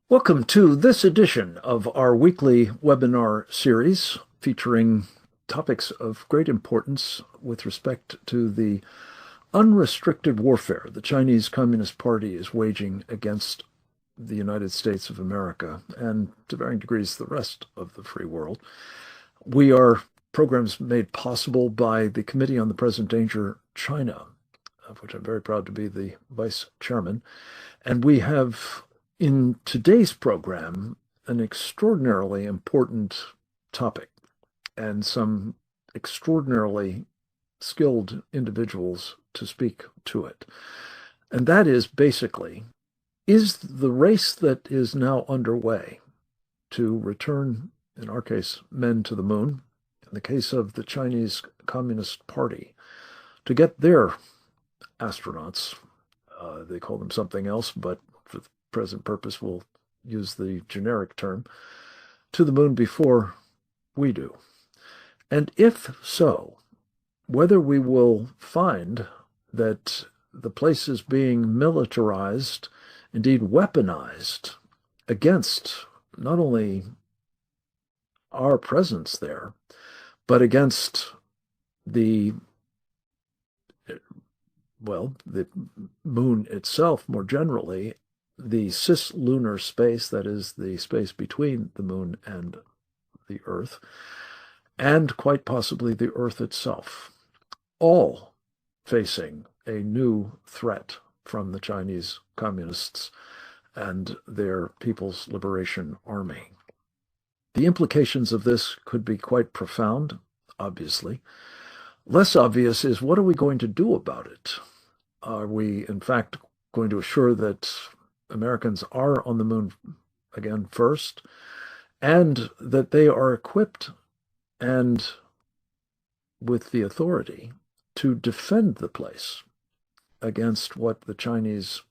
Welcome to this edition of our weekly webinar series featuring topics of great importance with respect to the unrestricted warfare the Chinese Communist Party is waging against the United States of America and to varying degrees the rest of the free world. We are programs made possible by the Committee on the Present Danger China, of which I'm very proud to be the vice chairman. And we have in today's program an extraordinarily important topic and some extraordinarily skilled individuals to speak to it. And that is basically, is the race that is now underway to return, in our case, men to the moon, in the case of the Chinese Communist Party, to get their astronauts, they call them something else, but for the present purpose we'll use the generic term, to the moon before we do. And if so, whether we will find that the place is being militarized, indeed weaponized, against not only our presence there, but against the moon itself more generally, the cislunar space, that is the space between the moon and the Earth, and quite possibly the Earth itself, all facing a new threat from the Chinese communists and their People's Liberation Army. The implications of this could be quite profound, obviously. Less obvious is, what are we going to do about it? Are we, in fact, going to assure that Americans are on the moon again first, and that they are equipped and with the authority to defend the place against what the Chinese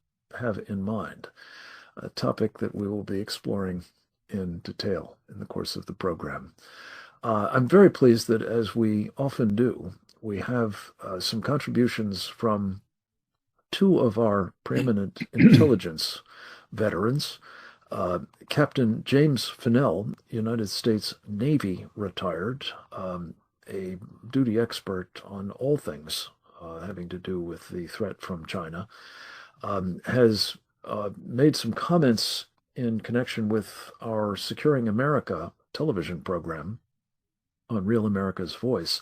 have in mind, a topic that we will be exploring in detail in the course of the program. I'm very pleased that, as we often do, we have some contributions from two of our preeminent intelligence veterans, Captain James Fennell, United States Navy retired, a duty expert on all things having to do with the threat from China, has made some comments in connection with our Securing America television program on Real America's Voice,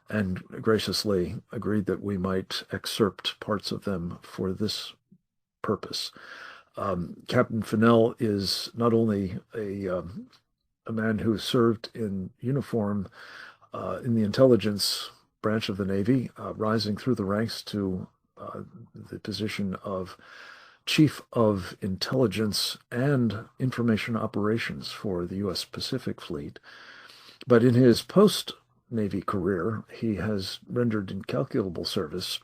and graciously agreed that we might excerpt parts of them for this purpose. Captain Fennell is not only a man who served in uniform in the intelligence branch of the Navy, rising through the ranks to the position of Chief of Intelligence and Information Operations for the U.S. Pacific Fleet. But in his post-Navy career, he has rendered incalculable service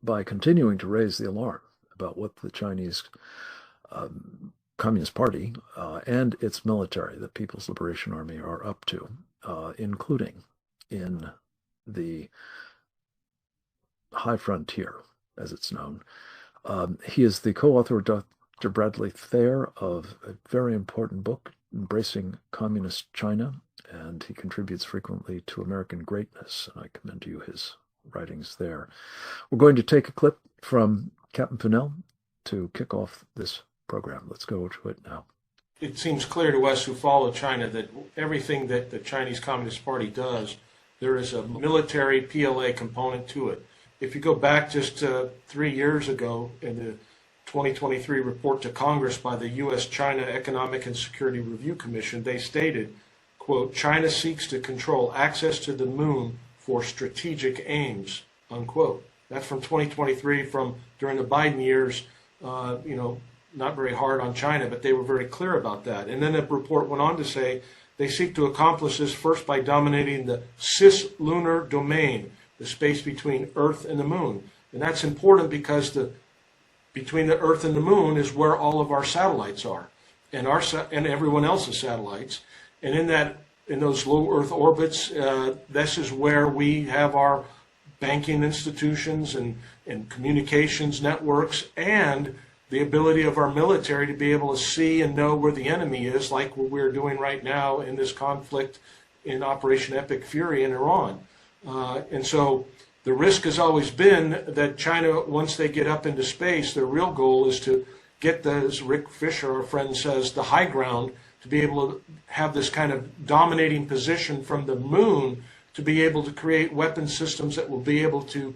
by continuing to raise the alarm about what the Chinese Communist Party and its military, the People's Liberation Army, are up to, including in the high frontier, as it's known. He is the co-author with Dr. Bradley Thayer of a very important book, Embracing Communist China, and he contributes frequently to American Greatness, and I commend to you his writings there. We're going to take a clip from Captain Fennell to kick off this program. Let's go to it now. It seems clear to us who follow China that everything that the Chinese Communist Party does, there is a military PLA component to it. If you go back just 3 years ago in the 2023 report to Congress by the U.S.-China Economic and Security Review Commission, they stated, quote, China seeks to control access to the moon for strategic aims, unquote. That's from 2023, from during the Biden years, not very hard on China, but they were very clear about that. And then the report went on to say they seek to accomplish this first by dominating the cislunar domain, the space between Earth and the moon. And that's important because between the Earth and the moon is where all of our satellites are, and everyone else's satellites. And in those low Earth orbits, this is where we have our banking institutions and communications networks and the ability of our military to be able to see and know where the enemy is, like what we're doing right now in this conflict in Operation Epic Fury in Iran. And so the risk has always been that China, once they get up into space, their real goal is to get, as Rick Fisher, our friend, says, the high ground, to be able to have this kind of dominating position from the moon, to be able to create weapon systems that will be able to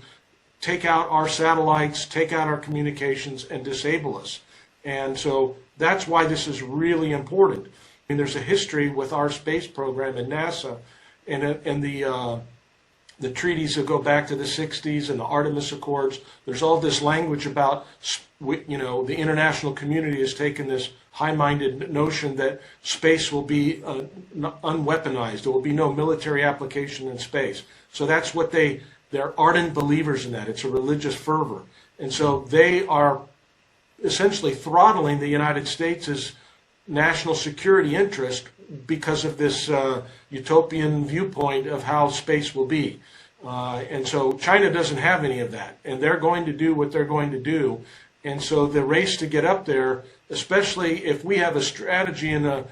take out our satellites, take out our communications, and disable us. And so that's why this is really important. I mean, there's a history with our space program in NASA, and the treaties that go back to the 60s and the Artemis Accords. There's all this language about, the international community has taken this high-minded notion that space will be unweaponized. There will be no military application in space. So that's what they're ardent believers in that. It's a religious fervor. And so they are essentially throttling the United States' national security interest because of this utopian viewpoint of how space will be. And so China doesn't have any of that, and they're going to do what they're going to do. And so the race to get up there, especially if we have a strategy and a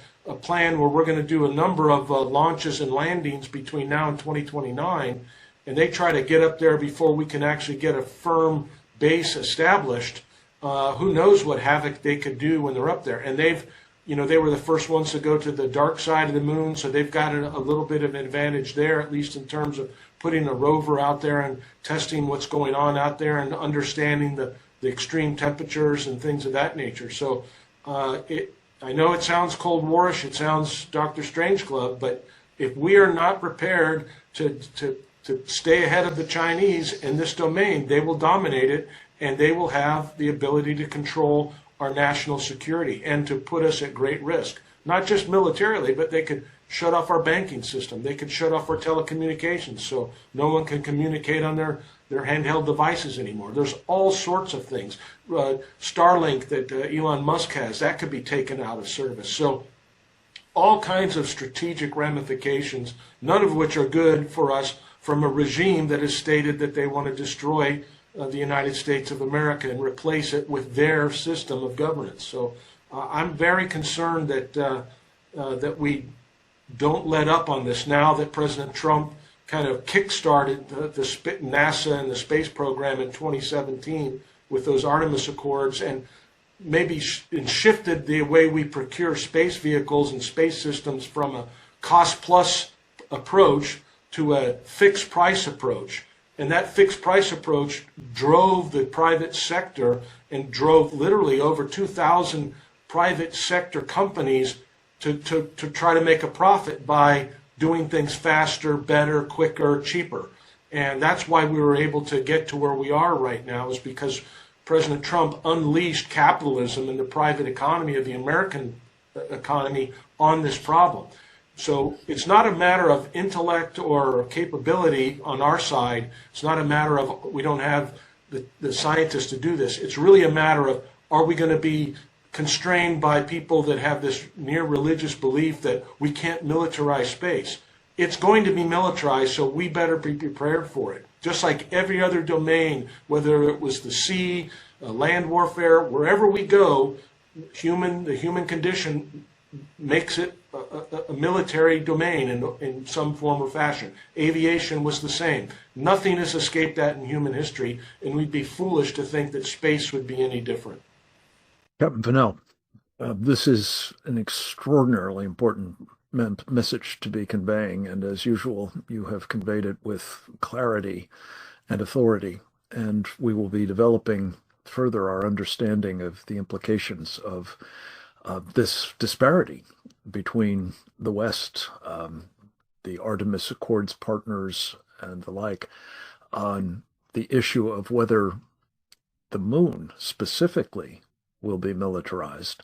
plan where we're going to do a number of launches and landings between now and 2029, and they try to get up there before we can actually get a firm base established, who knows what havoc they could do when they're up there. And they were the first ones to go to the dark side of the moon, so they've got a little bit of an advantage there, at least in terms of putting a rover out there and testing what's going on out there and understanding the extreme temperatures and things of that nature. So I know it sounds Cold War-ish, it sounds Dr. Strangelove, but if we are not prepared to stay ahead of the Chinese in this domain, they will dominate it, and they will have the ability to control our national security and to put us at great risk. Not just militarily, but they could shut off our banking system. They could shut off our telecommunications so no one can communicate on their handheld devices anymore. There's all sorts of things. Starlink that Elon Musk has, that could be taken out of service. So all kinds of strategic ramifications, none of which are good for us from a regime that has stated that they want to destroy the United States of America and replace it with their system of governance. So I'm very concerned that we don't let up on this now that President Trump kind of kick-started the NASA and the space program in 2017 with those Artemis Accords, and maybe shifted the way we procure space vehicles and space systems from a cost-plus approach to a fixed-price approach. And that fixed-price approach drove the private sector and drove literally over 2,000 private sector companies to try to make a profit by doing things faster, better, quicker, cheaper. And that's why we were able to get to where we are right now, is because President Trump unleashed capitalism and the private economy of the American economy on this problem. So it's not a matter of intellect or capability on our side. It's not a matter of we don't have the scientists to do this. It's really a matter of, are we going to be constrained by people that have this near religious belief that we can't militarize space? It's going to be militarized, so we better be prepared for it. Just like every other domain, whether it was the sea, land warfare, wherever we go, the human condition makes it a military domain in some form or fashion. Aviation was the same. Nothing has escaped that in human history, and we'd be foolish to think that space would be any different. Captain Fennell, this is an extraordinarily important message to be conveying, and as usual, you have conveyed it with clarity and authority, and we will be developing further our understanding of the implications of this disparity between the West, the Artemis Accords partners, and the like, on the issue of whether the moon specifically will be militarized,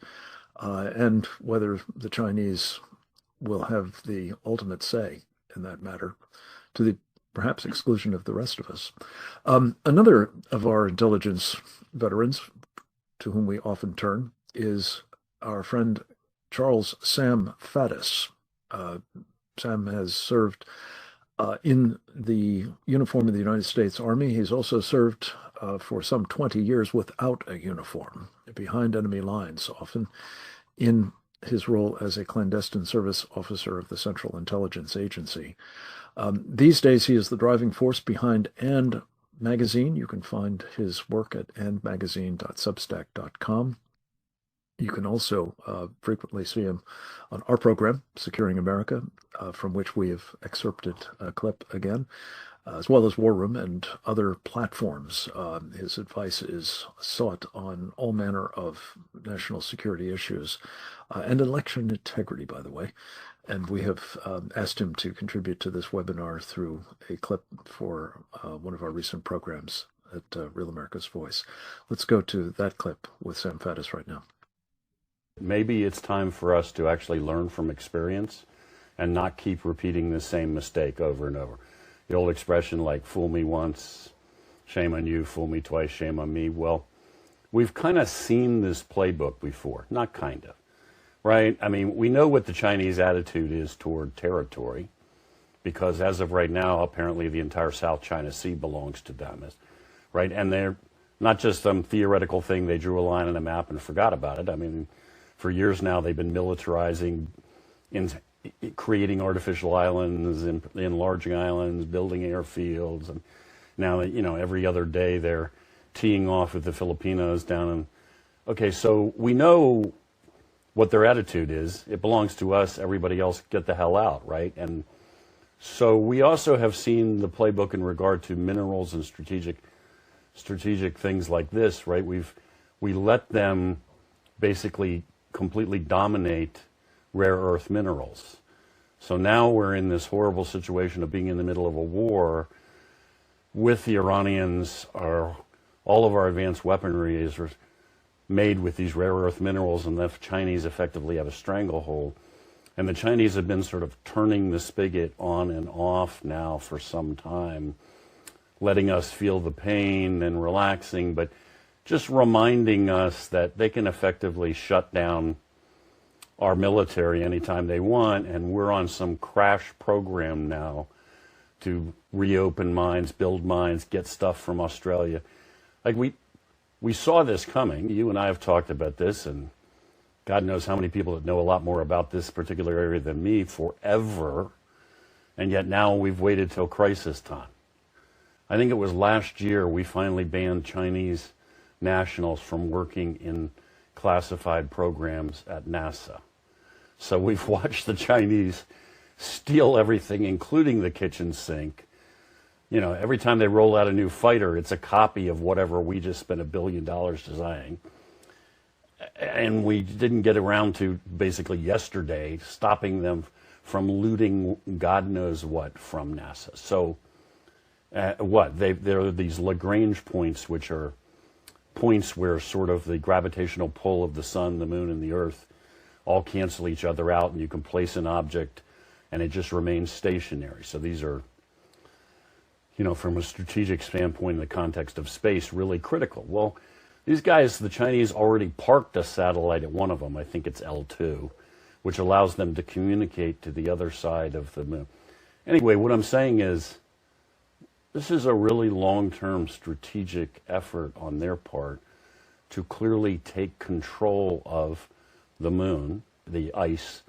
and whether the Chinese will have the ultimate say in that matter, to the perhaps exclusion of the rest of us. Another of our intelligence veterans to whom we often turn is our friend Charles Sam Faddis. Sam has served in the uniform of the United States Army. He's also served for some 20 years without a uniform, behind enemy lines, often in his role as a clandestine service officer of the Central Intelligence Agency. These days, he is the driving force behind And Magazine. You can find his work at andmagazine.substack.com. You can also frequently see him on our program, Securing America, from which we have excerpted a clip again, as well as War Room and other platforms. His advice is sought on all manner of national security issues and election integrity, by the way. And we have asked him to contribute to this webinar through a clip for one of our recent programs at Real America's Voice. Let's go to that clip with Sam Faddis right now. Maybe it's time for us to actually learn from experience and not keep repeating the same mistake over and over. The old expression like, fool me once, shame on you, fool me twice, shame on me. Well, we've kind of seen this playbook before, not kind of, right? I mean, we know what the Chinese attitude is toward territory, because as of right now, apparently the entire South China Sea belongs to them, right? And they're not just some theoretical thing, they drew a line on a map and forgot about it. I mean, for years now, they've been militarizing, creating artificial islands, enlarging islands, building airfields, and now, every other day they're teeing off with the Filipinos down in. Okay, so we know what their attitude is. It belongs to us. Everybody else get the hell out, right? And so we also have seen the playbook in regard to minerals and strategic things like this, right? We let them basically completely dominate rare earth minerals. So now we're in this horrible situation of being in the middle of a war with the Iranians. All of our advanced weaponry is made with these rare earth minerals, and the Chinese effectively have a stranglehold. And the Chinese have been sort of turning the spigot on and off now for some time, letting us feel the pain and relaxing, but just reminding us that they can effectively shut down our military anytime they want, and we're on some crash program now to reopen mines, build mines, get stuff from Australia. Like we saw this coming. You and I have talked about this, and God knows how many people that know a lot more about this particular area than me forever, and yet now we've waited till crisis time. I think it was last year we finally banned Chinese nationals from working in classified programs at NASA. So we've watched the Chinese steal everything, including the kitchen sink. Every time they roll out a new fighter, it's a copy of whatever we just spent $1 billion designing. And we didn't get around to basically yesterday stopping them from looting God knows what from NASA. So there are these Lagrange points, which are points where sort of the gravitational pull of the sun, the moon, and the earth all cancel each other out, and you can place an object and it just remains stationary. So these are, from a strategic standpoint in the context of space, really critical. Well, these guys, the Chinese, already parked a satellite at one of them, I think it's L2, which allows them to communicate to the other side of the moon. Anyway, what I'm saying is, this is a really long-term strategic effort on their part to clearly take control of the moon, the ice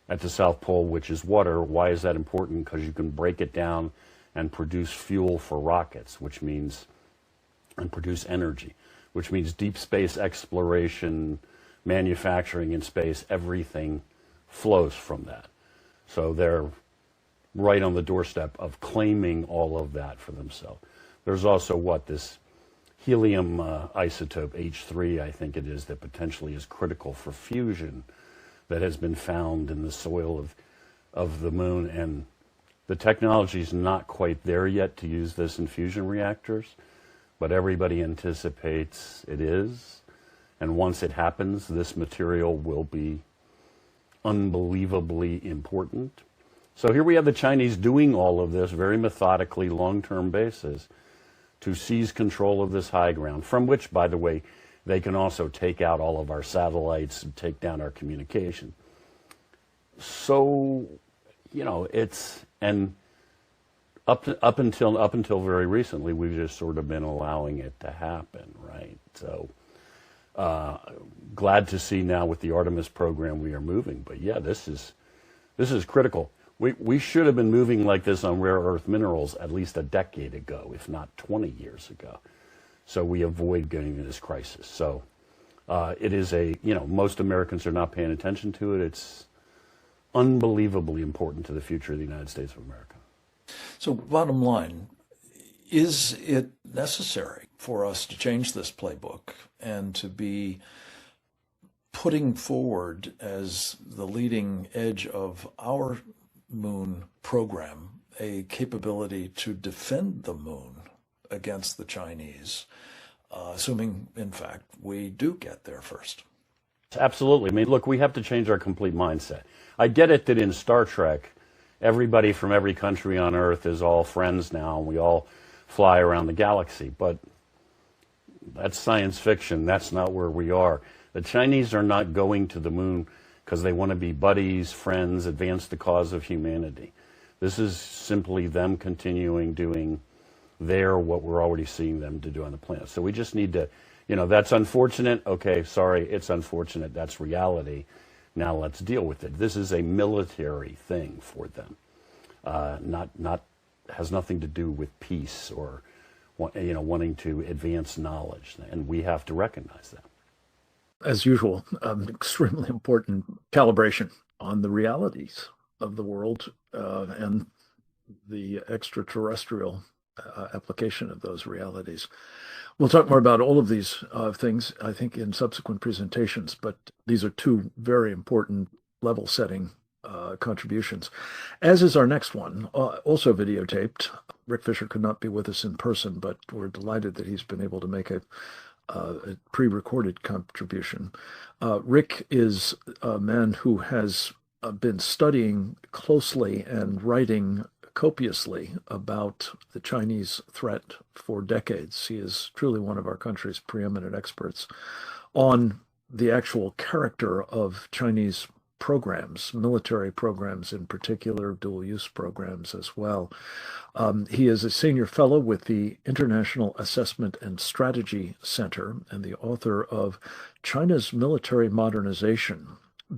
at the South Pole, which is water. Why is that important? Because you can break it down and produce fuel for rockets, and produce energy, which means deep space exploration, manufacturing in space, everything flows from that. So they're right on the doorstep of claiming all of that for themselves. There's also this helium isotope, H3, I think it is, that potentially is critical for fusion, that has been found in the soil of the moon. And the technology is not quite there yet to use this in fusion reactors, but everybody anticipates it is. And once it happens, this material will be unbelievably important. So here we have the Chinese doing all of this very methodically, long-term basis, to seize control of this high ground, from which, by the way, they can also take out all of our satellites and take down our communication. So, and Up until very recently, we've just sort of been allowing it to happen, right? So glad to see now with the Artemis program we are moving. But yeah, this is critical. We should have been moving like this on rare earth minerals at least a decade ago, if not 20 years ago. So we avoid getting into this crisis. So it is most Americans are not paying attention to it. It's unbelievably important to the future of the United States of America. So bottom line, is it necessary for us to change this playbook and to be putting forward as the leading edge of our moon program a capability to defend the moon against the Chinese, assuming, in fact, we do get there first? Absolutely. I mean, look, we have to change our complete mindset. I get it that in Star Trek, everybody from every country on Earth is all friends now, and we all fly around the galaxy. But that's science fiction. That's not where we are. The Chinese are not going to the moon because they want to be buddies, friends, advance the cause of humanity. This is simply them continuing doing what we're already seeing them to do on the planet. So we just need to, that's unfortunate. Okay, sorry, it's unfortunate. That's reality. Now let's deal with it. This is a military thing for them. Has nothing to do with peace or, wanting to advance knowledge. And we have to recognize that. As usual, extremely important calibration on the realities of the world and the extraterrestrial application of those realities. We'll talk more about all of these things, I think, in subsequent presentations, but these are two very important level-setting contributions, as is our next one, also videotaped. Rick Fisher could not be with us in person, but we're delighted that he's been able to make a pre-recorded contribution. Rick is a man who has been studying closely and writing copiously about the Chinese threat for decades. He is truly one of our country's preeminent experts on the actual character of Chinese programs, military programs in particular, dual-use programs as well. He is a senior fellow with the International Assessment and Strategy Center and the author of China's Military Modernization,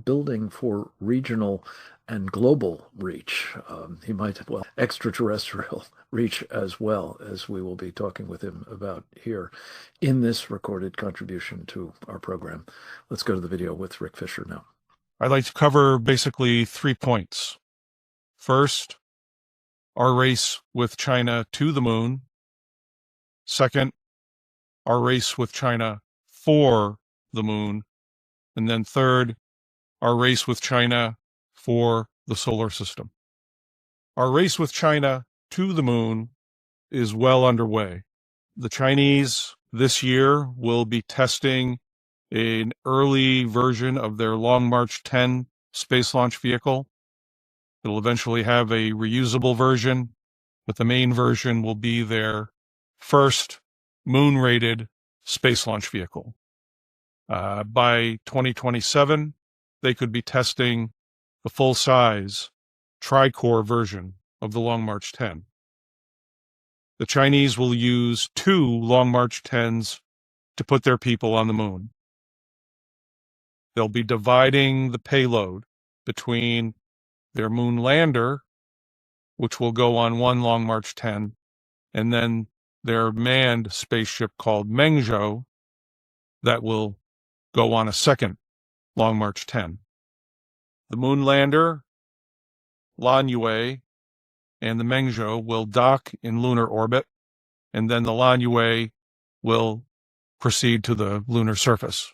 Building for Regional and Global Reach. He might have, extraterrestrial reach as well, as we will be talking with him about here in this recorded contribution to our program. Let's go to the video with Rick Fisher now. I'd like to cover basically 3 points. First, our race with China to the moon. Second, our race with China for the moon. And then third, our race with China for the solar system. Our race with China to the moon is well underway. The Chinese this year will be testing an early version of their Long March 10 space launch vehicle. It'll eventually have a reusable version, but the main version will be their first moon-rated space launch vehicle. By 2027, they could be testing the full-size tri-core version of the Long March 10. The Chinese will use 2 Long March 10s to put their people on the moon. They'll be dividing the payload between their moon lander, which will go on one Long March 10, and then their manned spaceship called Mengzhou that will go on a second Long March 10. The moon lander, Lanyue, and the Mengzhou will dock in lunar orbit, and then the Lanyue will proceed to the lunar surface.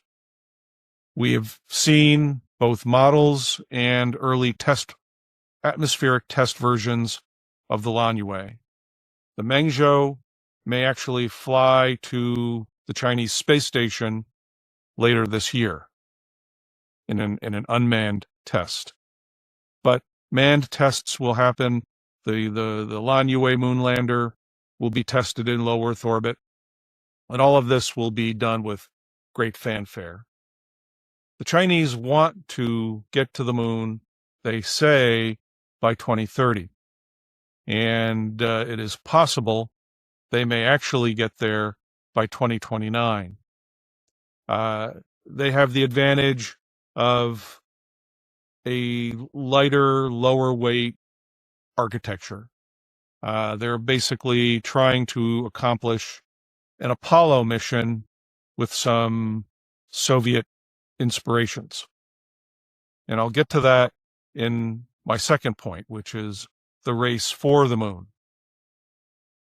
We have seen both models and early atmospheric test versions of the Lanyue. The Mengzhou may actually fly to the Chinese space station later this year in an unmanned test. But manned tests will happen. The Lanyue moonlander will be tested in low Earth orbit, and all of this will be done with great fanfare. The Chinese want to get to the moon, they say, by 2030. and it is possible they may actually get there by 2029. They have the advantage of a lighter, lower weight architecture. They're basically trying to accomplish an Apollo mission with some Soviet inspirations. And I'll get to that in my second point, which is the race for the moon.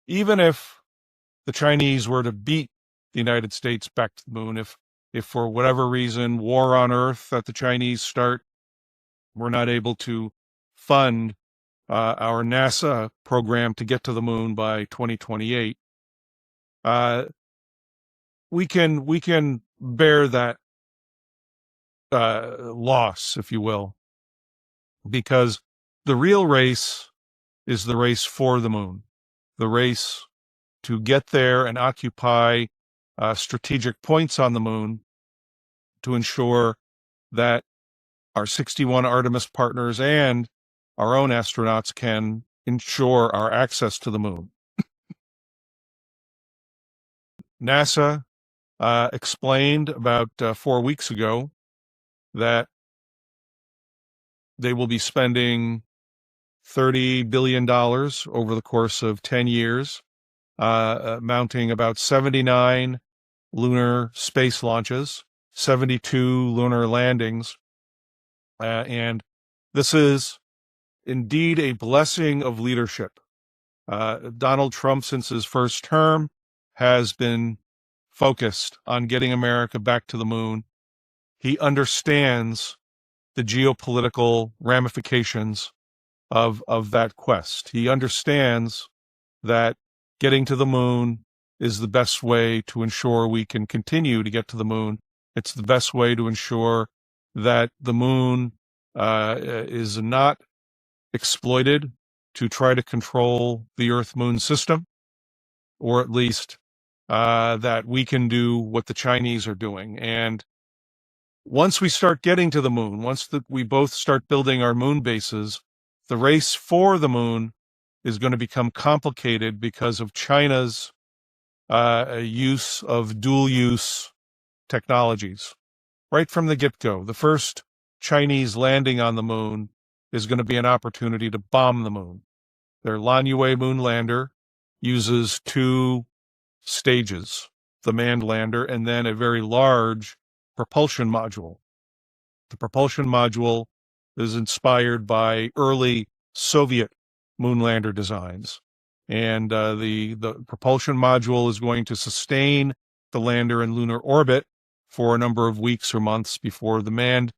Even if the Chinese were to beat the United States back to the moon, if for whatever reason, war on Earth that the Chinese start, we're not able to fund our NASA program to get to the moon by 2028, we can bear that loss, if you will, because the real race is the race for the moon, the race to get there and occupy strategic points on the moon to ensure that our 61 Artemis partners and our own astronauts can ensure our access to the moon. NASA explained about 4 weeks ago that they will be spending $30 billion over the course of 10 years, mounting about 79 lunar space launches, 72 lunar landings. And this is indeed a blessing of leadership. Donald Trump, since his first term, has been focused on getting America back to the moon. He understands the geopolitical ramifications of that quest. He understands that getting to the moon is the best way to ensure we can continue to get to the moon. It's the best way to ensure that the moon is not exploited to try to control the Earth-Moon system, or at least that we can do what the Chinese are doing. And once we start getting to the moon, once we both start building our moon bases, the race for the moon is going to become complicated because of China's use of dual-use technologies. Right from the get-go, the first Chinese landing on the moon is going to be an opportunity to bomb the moon. Their Lanyue moon lander uses 2 stages, the manned lander and then a very large propulsion module. The propulsion module is inspired by early Soviet moonlander designs. And the propulsion module is going to sustain the lander in lunar orbit for a number of weeks or months before the manned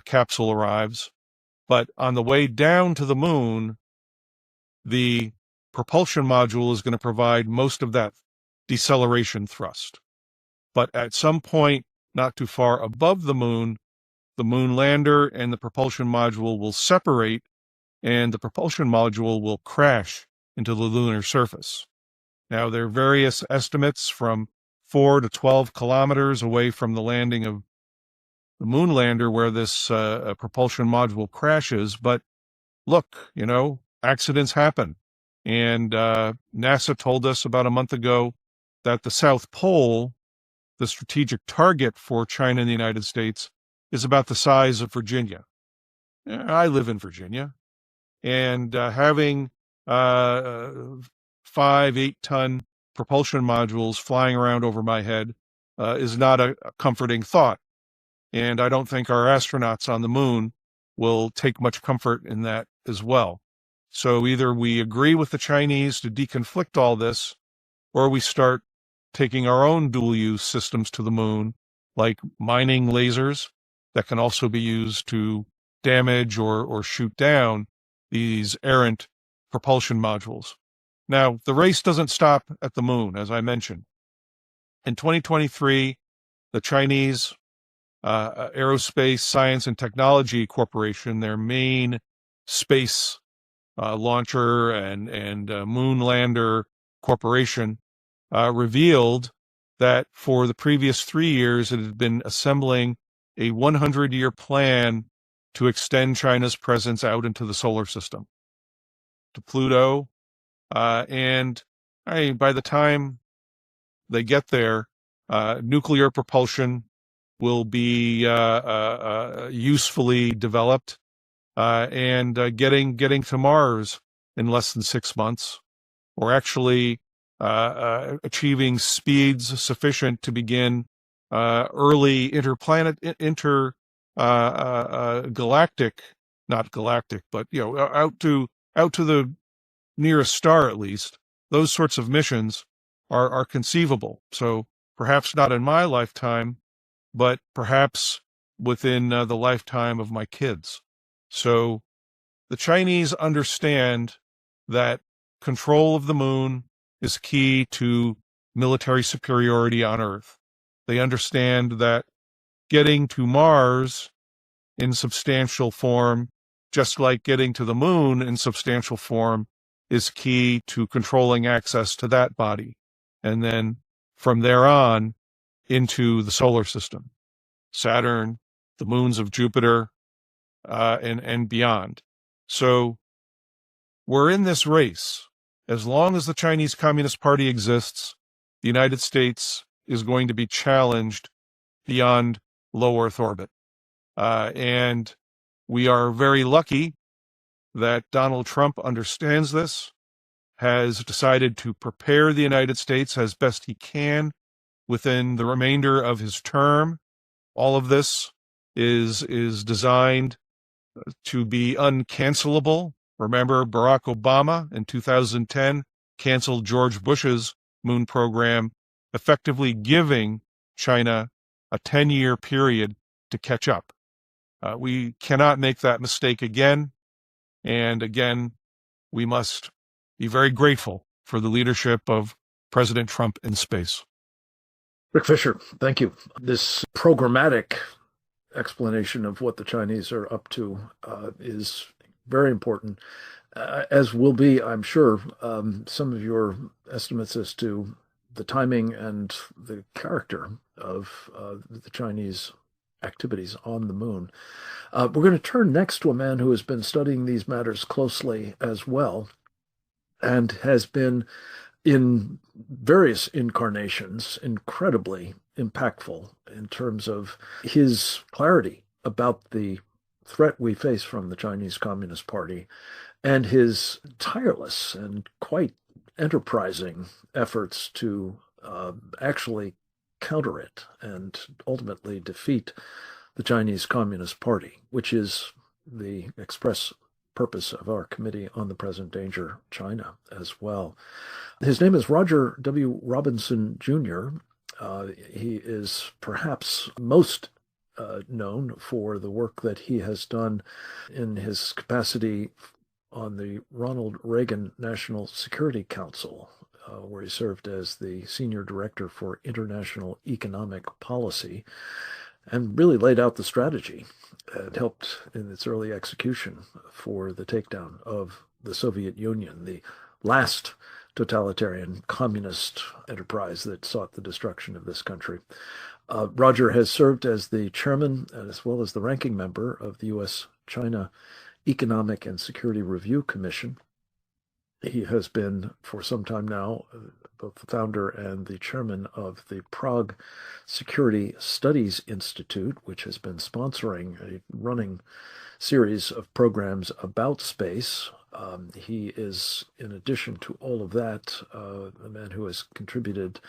capsule arrives. But on the way down to the moon, the propulsion module is going to provide most of that deceleration thrust. But at some point, not too far above the moon lander and the propulsion module will separate, and the propulsion module will crash into the lunar surface. Now, there are various estimates from 4 to 12 kilometers away from the landing of the moon lander where this propulsion module crashes. But look, accidents happen. And NASA told us about a month ago that the South Pole, the strategic target for China and the United States, is about the size of Virginia. I live in Virginia. And having 5-8-ton propulsion modules flying around over my head is not a comforting thought. And I don't think our astronauts on the moon will take much comfort in that as well. So either we agree with the Chinese to deconflict all this, or we start taking our own dual-use systems to the moon, like mining lasers that can also be used to damage or shoot down these errant propulsion modules. Now, the race doesn't stop at the moon, as I mentioned. In 2023, the Chinese Aerospace Science and Technology Corporation, their main space launcher and moon lander corporation, revealed that for the previous 3 years, it had been assembling a 100-year plan to extend China's presence out into the solar system. to Pluto. And by the time they get there, nuclear propulsion will be usefully developed, and getting to Mars in less than 6 months, or actually achieving speeds sufficient to begin early galactic, not galactic, but out to the nearest star at least. Those sorts of missions are conceivable. So perhaps not in my lifetime, but perhaps within the lifetime of my kids. So the Chinese understand that control of the moon is key to military superiority on Earth. They understand that getting to Mars in substantial form, just like getting to the moon in substantial form, is key to controlling access to that body. And then from there on into the solar system, Saturn, the moons of Jupiter, and beyond. So we're in this race. As long as the Chinese Communist Party exists, the United States is going to be challenged beyond low Earth orbit. And we are very lucky that Donald Trump understands this, has decided to prepare the United States as best he can within the remainder of his term. All of this is designed to be uncancelable. Remember, Barack Obama in 2010 canceled George Bush's moon program, effectively giving China a 10-year period to catch up. We cannot make that mistake again. And again, we must be very grateful for the leadership of President Trump in space. Rick Fisher, thank you. This programmatic explanation of what the Chinese are up to is very important, as will be, I'm sure, some of your estimates as to the timing and the character of the Chinese activities on the moon. We're going to turn next to a man who has been studying these matters closely as well, and has been in various incarnations incredibly impactful in terms of his clarity about the threat we face from the Chinese Communist Party, and his tireless and quite enterprising efforts to actually counter it and ultimately defeat the Chinese Communist Party, which is the express purpose of our Committee on the Present Danger, China, as well. His name is Roger W. Robinson, Jr. He is perhaps most known for the work that he has done in his capacity on the Ronald Reagan National Security Council, where he served as the Senior Director for International Economic Policy, and really laid out the strategy and helped in its early execution for the takedown of the Soviet Union, the last totalitarian communist enterprise that sought the destruction of this country. Roger has served as the chairman as well as the ranking member of the U.S.-China Economic and Security Review Commission. He has been, for some time now, both the founder and the chairman of the Prague Security Studies Institute, which has been sponsoring a running series of programs about space. He is, in addition to all of that, a man who has contributed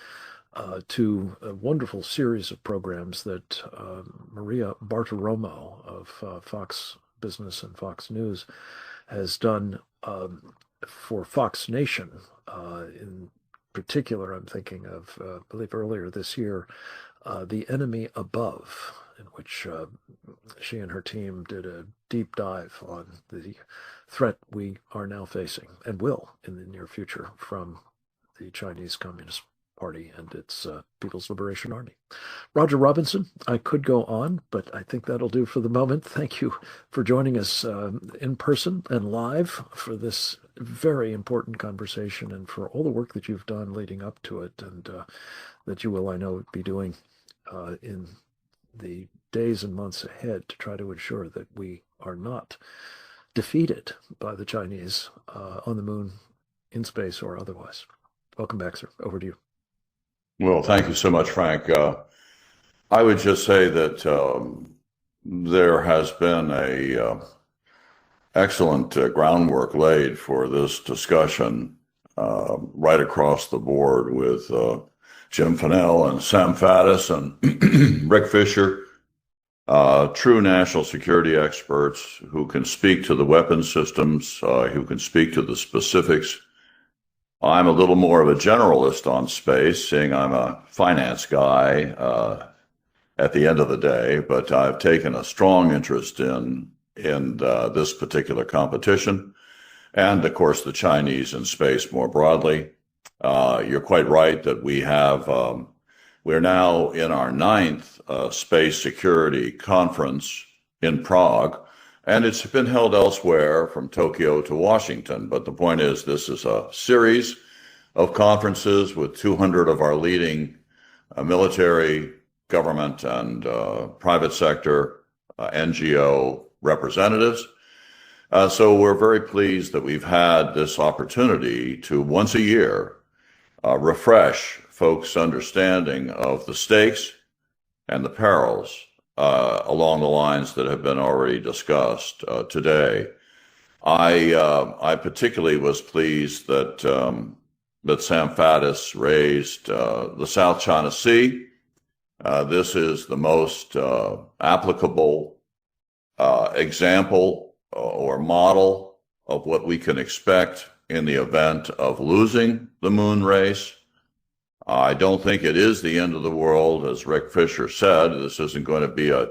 to a wonderful series of programs that Maria Bartiromo of Fox Business and Fox News has done for Fox Nation. In particular, I'm thinking of, I believe earlier this year, The Enemy Above, in which she and her team did a deep dive on the threat we are now facing and will in the near future from the Chinese Communist Party and its People's Liberation Army. Roger Robinson, I could go on, but I think that'll do for the moment. Thank you for joining us in person and live for this very important conversation, and for all the work that you've done leading up to it, and that you will, I know, be doing in the days and months ahead to try to ensure that we are not defeated by the Chinese on the moon, in space, or otherwise. Welcome back, sir. Over to you. Well, thank you so much, Frank. I would just say that there has been a excellent groundwork laid for this discussion right across the board with Jim Fennell and Sam Faddis and Rick Fisher, true national security experts who can speak to the weapons systems, who can speak to the specifics. I'm a little more of a generalist on space, seeing I'm a finance guy at the end of the day, but I've taken a strong interest in this particular competition, and of course the Chinese in space more broadly. You're quite right that we're now in our 9th space security conference in Prague, and it's been held elsewhere from Tokyo to Washington. But the point is, this is a series of conferences with 200 of our leading military, government, and private sector NGO representatives. So we're very pleased that we've had this opportunity to once a year refresh folks' understanding of the stakes and the perils along the lines that have been already discussed today. I particularly was pleased that Sam Faddis raised the South China Sea. This is the most applicable example or model of what we can expect in the event of losing the moon race. I don't think it is the end of the world, as Rick Fisher said. This isn't going to be a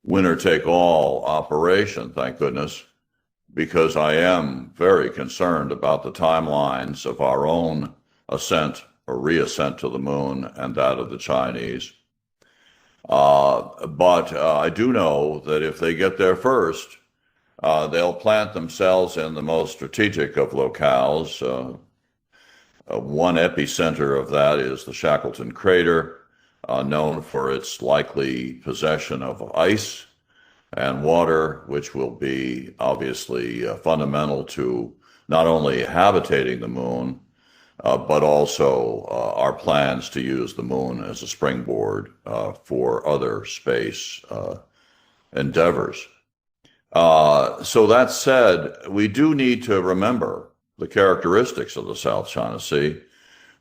winner-take-all operation, thank goodness, because I am very concerned about the timelines of our own ascent or reascent to the moon and that of the Chinese. But I do know that if they get there first, they'll plant themselves in the most strategic of locales. One epicenter of that is the Shackleton Crater, known for its likely possession of ice and water, which will be obviously fundamental to not only habitating the moon, but also our plans to use the moon as a springboard for other space endeavors. So that said, we do need to remember the characteristics of the South China Sea,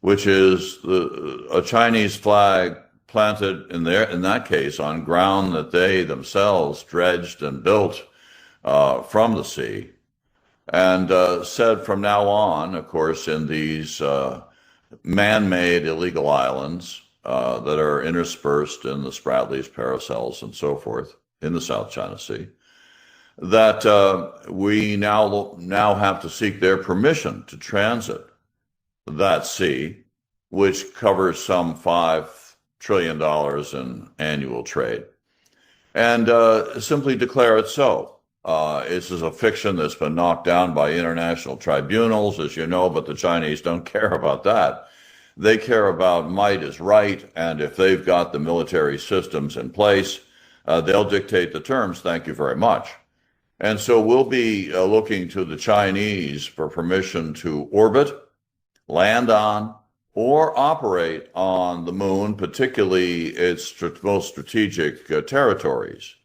which is a Chinese flag planted in that case on ground that they themselves dredged and built from the sea, and said from now on, of course, in these man-made illegal islands that are interspersed in the Spratlys, Paracels, and so forth in the South China Sea, that we now have to seek their permission to transit that sea, which covers some $5 trillion in annual trade, and simply declare it so. This is a fiction that's been knocked down by international tribunals, as you know, but the Chinese don't care about that. They care about might is right, and if they've got the military systems in place, they'll dictate the terms. Thank you very much. And so we'll be looking to the Chinese for permission to orbit, land on, or operate on the moon, particularly its most strategic territories.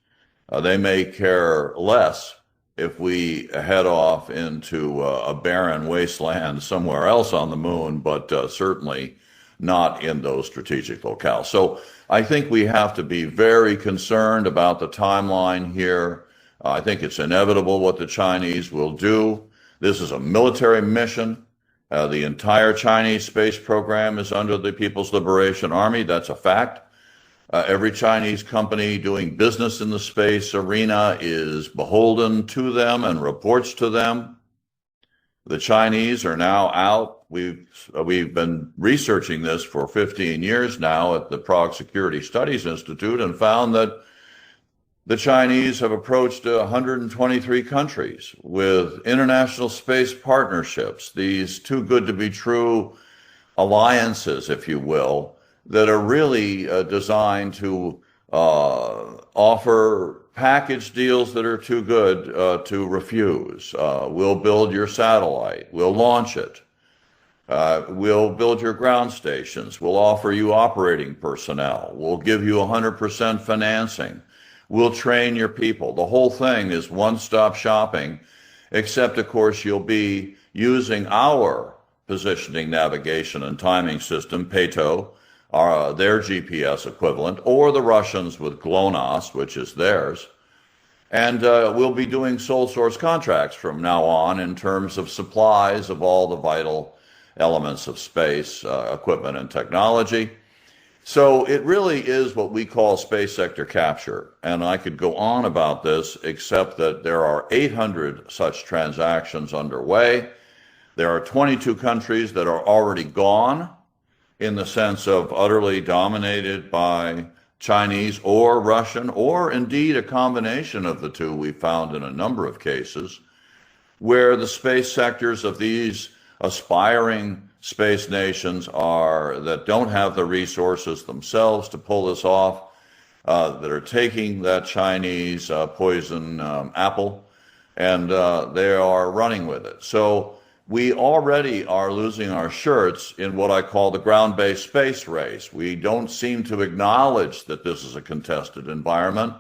They may care less if we head off into a barren wasteland somewhere else on the moon, but certainly not in those strategic locales. So I think we have to be very concerned about the timeline here. I think it's inevitable what the Chinese will do. This is a military mission. The entire Chinese space program is under the People's Liberation Army. That's a fact. Every Chinese company doing business in the space arena is beholden to them and reports to them. The Chinese are now out. We've been researching this for 15 years now at the Prague Security Studies Institute and found that the Chinese have approached 123 countries with international space partnerships, these too good to be true alliances, if you will, that are really designed to offer package deals that are too good to refuse. We'll build your satellite. We'll launch it. We'll build your ground stations. We'll offer you operating personnel. We'll give you 100% financing. We'll train your people. The whole thing is one-stop shopping, except, of course, you'll be using our positioning, navigation, and timing system, PETO, their GPS equivalent, or the Russians with GLONASS, which is theirs. And we'll be doing sole source contracts from now on in terms of supplies of all the vital elements of space, equipment, and technology. So it really is what we call space sector capture. And I could go on about this, except that there are 800 such transactions underway. There are 22 countries that are already gone, in the sense of utterly dominated by Chinese or Russian, or indeed a combination of the two we found in a number of cases, where the space sectors of these aspiring space nations that don't have the resources themselves to pull this off, that are taking that Chinese poison apple, and they are running with it. So we already are losing our shirts in what I call the ground-based space race. We don't seem to acknowledge that this is a contested environment.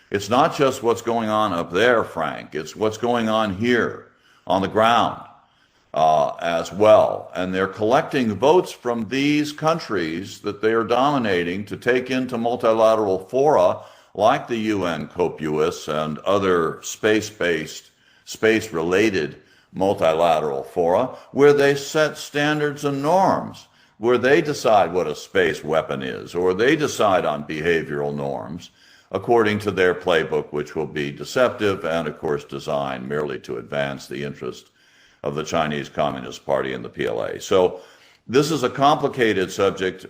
It's not just what's going on up there, Frank. It's what's going on here on the ground as well. And they're collecting votes from these countries that they are dominating to take into multilateral fora like the UN COPUOS and other space-based, space-related multilateral fora, where they set standards and norms, where they decide what a space weapon is, or they decide on behavioral norms according to their playbook, which will be deceptive and, of course, designed merely to advance the interest of the Chinese Communist Party and the PLA. So this is a complicated subject.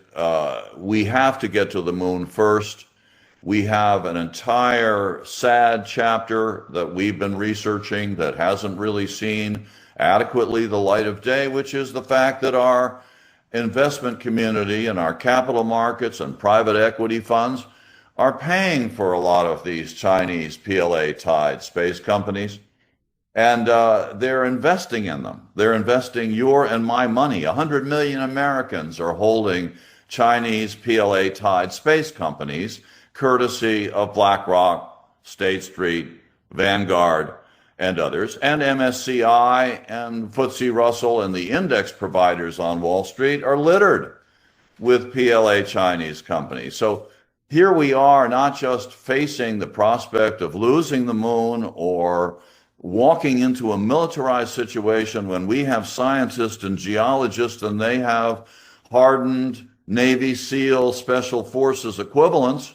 We have to get to the moon first. We have an entire sad chapter that we've been researching that hasn't really seen adequately the light of day, which is the fact that our investment community and our capital markets and private equity funds are paying for a lot of these Chinese PLA-tied space companies. And they're investing in them. They're investing your and my money. 100 million Americans are holding Chinese PLA-tied space companies, courtesy of BlackRock, State Street, Vanguard, and others, and MSCI and FTSE Russell and the index providers on Wall Street are littered with PLA Chinese companies. So here we are, not just facing the prospect of losing the moon or walking into a militarized situation when we have scientists and geologists and they have hardened Navy SEAL Special Forces equivalents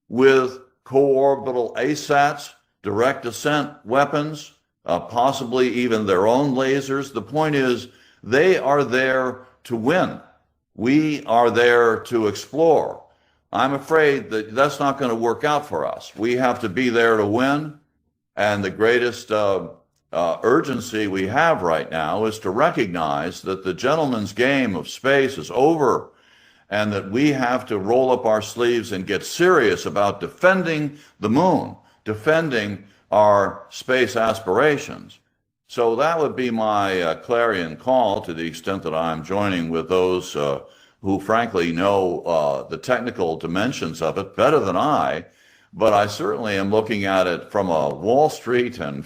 with co-orbital ASATs, direct ascent weapons, possibly even their own lasers. The point is, they are there to win. We are there to explore. I'm afraid that that's not going to work out for us. We have to be there to win. And the greatest urgency we have right now is to recognize that the gentleman's game of space is over, and that we have to roll up our sleeves and get serious about defending the moon, defending our space aspirations. So that would be my clarion call, to the extent that I'm joining with those who frankly know the technical dimensions of it better than I. But I certainly am looking at it from a Wall Street and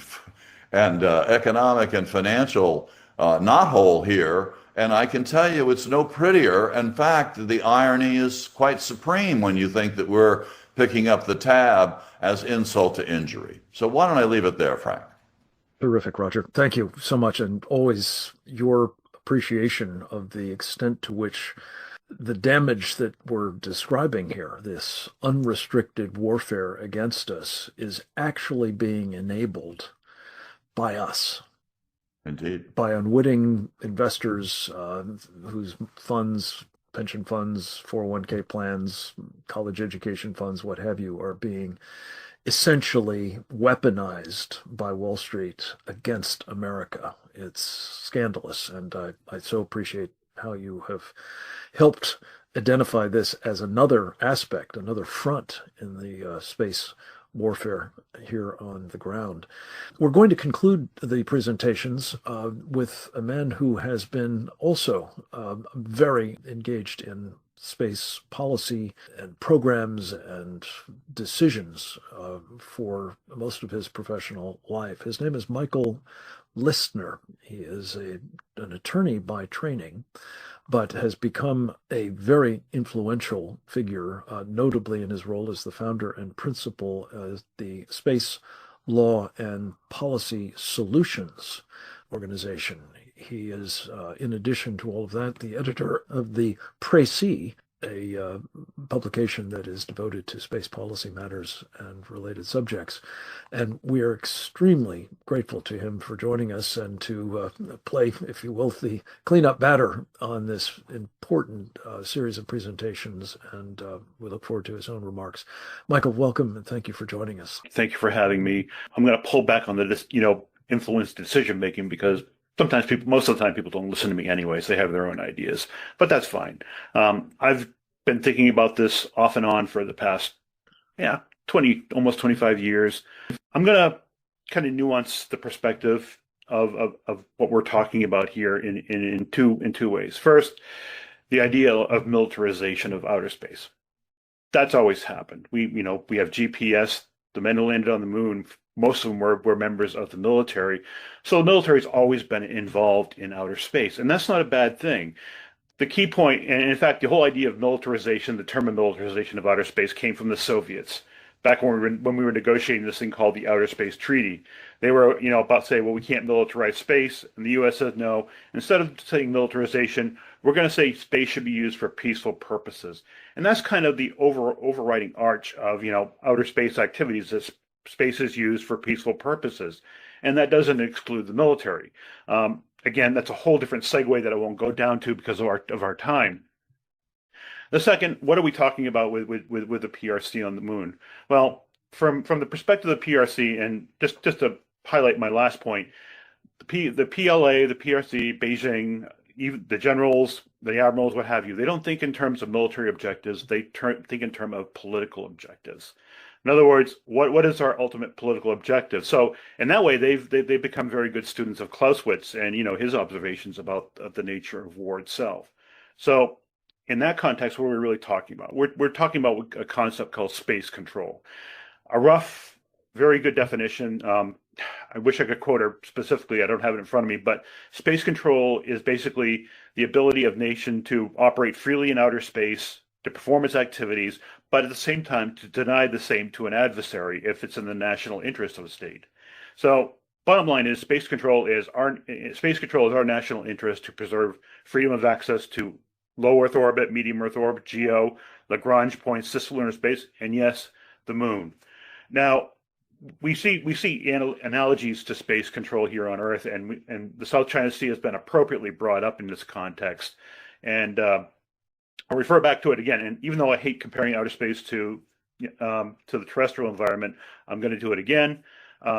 economic and financial knothole here. And I can tell you it's no prettier. In fact, the irony is quite supreme when you think that we're picking up the tab as insult to injury. So why don't I leave it there, Frank? Terrific, Roger. Thank you so much. And always your appreciation of the extent to which the damage that we're describing here, this unrestricted warfare against us, is actually being enabled by us. Indeed. By unwitting investors whose funds, pension funds, 401k plans, college education funds, what have you, are being essentially weaponized by Wall Street against America. It's scandalous, and I so appreciate how you have helped identify this as another aspect, another front in the space warfare here on the ground. We're going to conclude the presentations with a man who has been also very engaged in space policy and programs and decisions for most of his professional life. His name is Michael Listner. He is an attorney by training, but has become a very influential figure, notably in his role as the founder and principal of the Space Law and Policy Solutions organization. He is, in addition to all of that, the editor of the Précis, a publication that is devoted to space policy matters and related subjects. And we are extremely grateful to him for joining us and to play, if you will, the cleanup batter on this important series of presentations. And we look forward to his own remarks. Michael, welcome, and thank you for joining us. Thank you for having me. I'm going to pull back on the, influenced decision-making because most of the time people don't listen to me anyways. They have their own ideas, but that's fine. I've been thinking about this off and on for the past, almost 25 years. I'm going to kind of nuance the perspective of what we're talking about here in two ways. First, the idea of militarization of outer space. That's always happened. We have GPS, the men who landed on the moon. Most of them were members of the military. So the military's always been involved in outer space, and that's not a bad thing. The key point, and in fact, the whole idea of militarization, the term of militarization of outer space came from the Soviets. Back when we were negotiating this thing called the Outer Space Treaty. They were, about to say, well, we can't militarize space, and the U.S. said no. Instead of saying militarization, we're going to say space should be used for peaceful purposes. And that's kind of the overriding arch of, outer space activities that space is used for peaceful purposes. And that doesn't exclude the military. Again, that's a whole different segue that I won't go down to because of our time. The second, what are we talking about with the PRC on the moon? Well, from the perspective of the PRC, and just to highlight my last point, the PLA, the PRC, Beijing, even the generals, the admirals, what have you, they don't think in terms of military objectives. They think in terms of political objectives. In other words, what is our ultimate political objective? So in that way, they've become very good students of Clausewitz and his observations about the nature of war itself. So in that context, what are we really talking about? We're talking about a concept called space control. A rough, very good definition. I wish I could quote her specifically. I don't have it in front of me, but space control is basically the ability of nation to operate freely in outer space, to perform its activities, but at the same time to deny the same to an adversary if it's in the national interest of a state. So bottom line is space control is our national interest to preserve freedom of access to low Earth orbit, medium Earth orbit, GEO, Lagrange points, cislunar space, and yes, the moon. Now, we see analogies to space control here on Earth, and the South China Sea has been appropriately brought up in this context. And I'll refer back to it again. And even though I hate comparing outer space to the terrestrial environment, I'm going to do it again,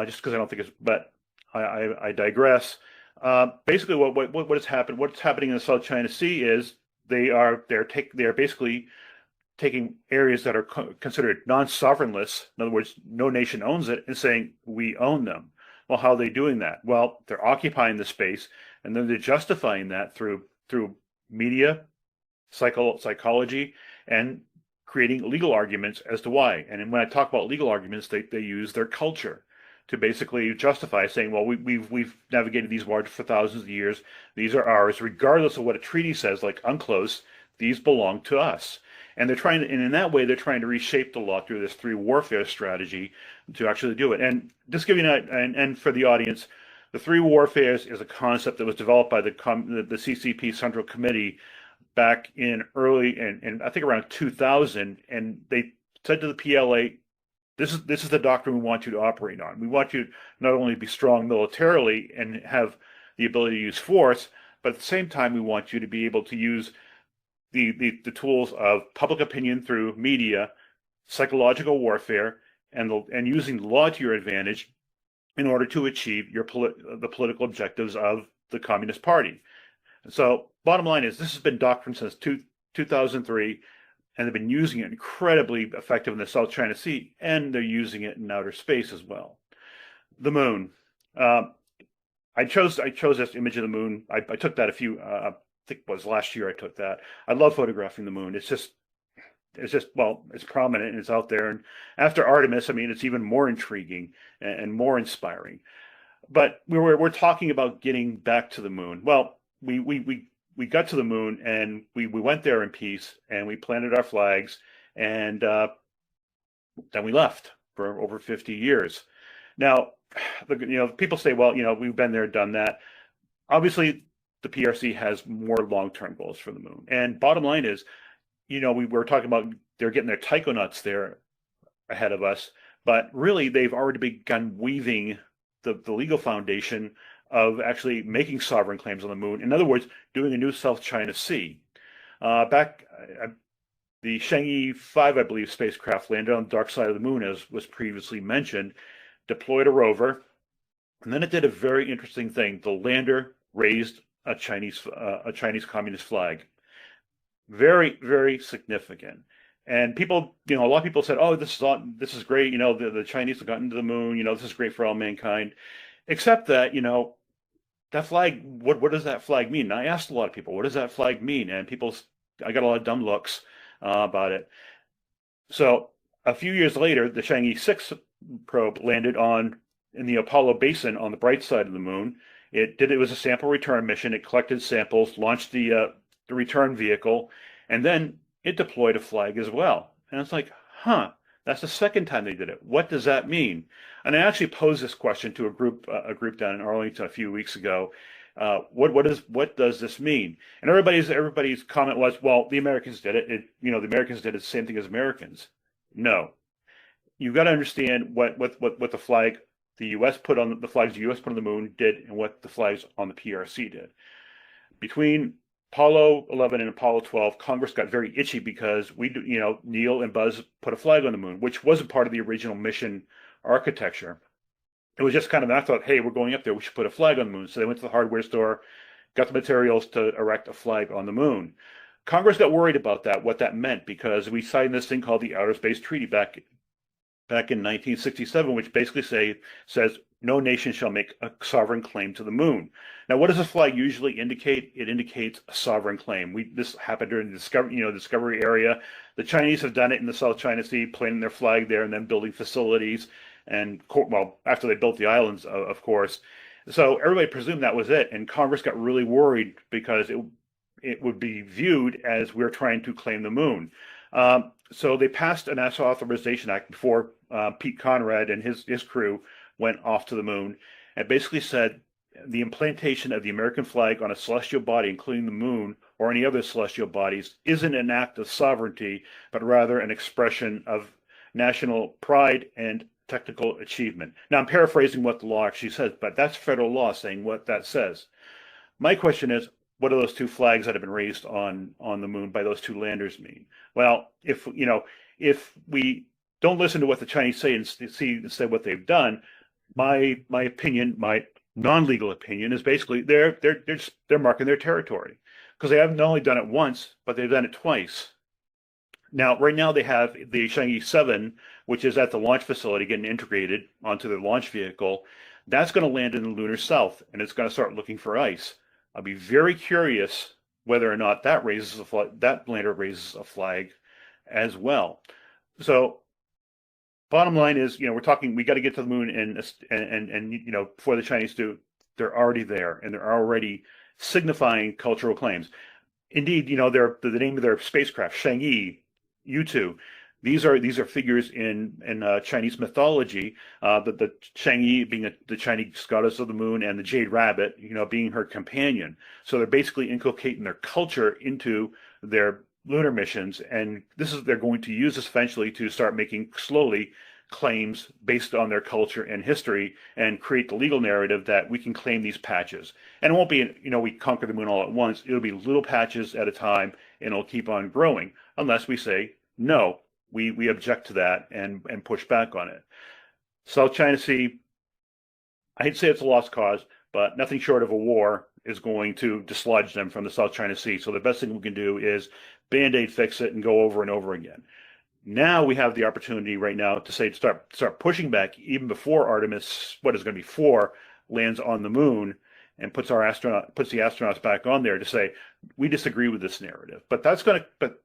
just because I don't think it's. But I digress. Basically, what's happening in the South China Sea is they're basically taking areas that are considered non-sovereignless. In other words, no nation owns it, and saying we own them. Well, how are they doing that? Well, they're occupying the space, and then they're justifying that through media, psychology, and creating legal arguments as to why. And when I talk about legal arguments, they use their culture to basically justify saying, well, we've navigated these waters for thousands of years. These are ours, regardless of what a treaty says, like UNCLOS. These belong to us. And in that way, they're trying to reshape the law through this three warfare strategy to actually do it. And just giving and for the audience, the three warfares is a concept that was developed by the CCP Central Committee back in and I think around 2000, and they said to the PLA, this is the doctrine we want you to operate on. We want you to not only be strong militarily and have the ability to use force, but at the same time, we want you to be able to use the tools of public opinion through media, psychological warfare, and using the law to your advantage in order to achieve the political objectives of the Communist Party. So bottom line is this has been doctrine since 2003. and they've been using it incredibly effective in the South China Sea, and they're using it in outer space as well. The moon. I chose this image of the moon. I took that I think it was last year I took that. I love photographing the moon. It's just, well, it's prominent and it's out there. And after Artemis, I mean, it's even more intriguing and more inspiring. But we're talking about getting back to the moon. Well, we got to the moon and we went there in peace and we planted our flags, and then we left for over 50 years. Now, people say, well, we've been there, done that. Obviously, the PRC has more long-term goals for the moon. And bottom line is, we were talking about they're getting their taikonauts there ahead of us, but really they've already begun weaving the legal foundation of actually making sovereign claims on the moon. In other words, doing a new South China Sea. The Chang'e 5, I believe, spacecraft landed on the dark side of the moon, as was previously mentioned, deployed a rover, and then it did a very interesting thing. The lander raised a Chinese communist flag. Very, very significant. And people, a lot of people said, "Oh, this is great. The Chinese have gotten to the moon. This is great for all mankind." Except that, that flag. What does that flag mean? And I asked a lot of people, "What does that flag mean?" And I got a lot of dumb looks about it. So a few years later, the Chang'e 6 probe landed in the Apollo basin on the bright side of the moon. It was a sample return mission. It collected samples, launched the return vehicle, and then it deployed a flag as well. And it's like, that's the second time they did it. What does that mean? And I actually posed this question to a group down in Arlington a few weeks ago. What does this mean? And everybody's comment was, well, the Americans did it. The Americans did it the same thing as Americans. No. You've got to understand what the flag the U.S. put on the flags the U.S. put on the moon did, and what the flags on the PRC did. Between Apollo 11 and Apollo 12, Congress got very itchy because Neil and Buzz put a flag on the moon, which wasn't part of the original mission architecture. It was just kind of, I thought, hey, we're going up there, we should put a flag on the moon. So they went to the hardware store, got the materials to erect a flag on the moon. Congress got worried about that, what that meant, because we signed this thing called the Outer Space Treaty back in 1967, which basically says no nation shall make a sovereign claim to the moon. Now, what does a flag usually indicate? It indicates a sovereign claim. This happened during the discovery area. The Chinese have done it in the South China Sea, planting their flag there and then building facilities. And after they built the islands, of course. So everybody presumed that was it. And Congress got really worried because it would be viewed as we're trying to claim the moon. So they passed a National Authorization Act before Pete Conrad and his crew went off to the moon, and basically said the implantation of the American flag on a celestial body, including the moon or any other celestial bodies, isn't an act of sovereignty, but rather an expression of national pride and technical achievement. Now, I'm paraphrasing what the law actually says, but that's federal law saying what that says. My question is, what do those two flags that have been raised on the moon by those two landers mean? Well, if we don't listen to what the Chinese say and see instead what they've done, my opinion, my non-legal opinion, is basically they're marking their territory, because they haven't only done it once, but they've done it twice. Now, right now they have the Chang'e 7, which is at the launch facility, getting integrated onto the launch vehicle. That's going to land in the lunar south, and it's going to start looking for ice. I'll be very curious whether or not that lander raises a flag as well. So, bottom line is, we got to get to the moon, and before the Chinese do, they're already there, and they're already signifying cultural claims. Indeed, the name of their spacecraft, Chang'e U2. These are figures in Chinese mythology. The Chang'e being the Chinese goddess of the moon, and the Jade Rabbit, being her companion. So they're basically inculcating their culture into their lunar missions, and they're going to use this eventually to start making slowly claims based on their culture and history, and create the legal narrative that we can claim these patches. And it won't be, we conquer the moon all at once. It'll be little patches at a time, and it'll keep on growing unless we say, no, we object to that and push back on it. South China Sea, I hate to say it's a lost cause, but nothing short of a war is going to dislodge them from the South China Sea. So the best thing we can do is Band-Aid fix it and go over and over again. Now we have the opportunity right now to say, start pushing back even before Artemis, what is going to be 4, lands on the moon and puts the astronauts back on there to say, we disagree with this narrative. But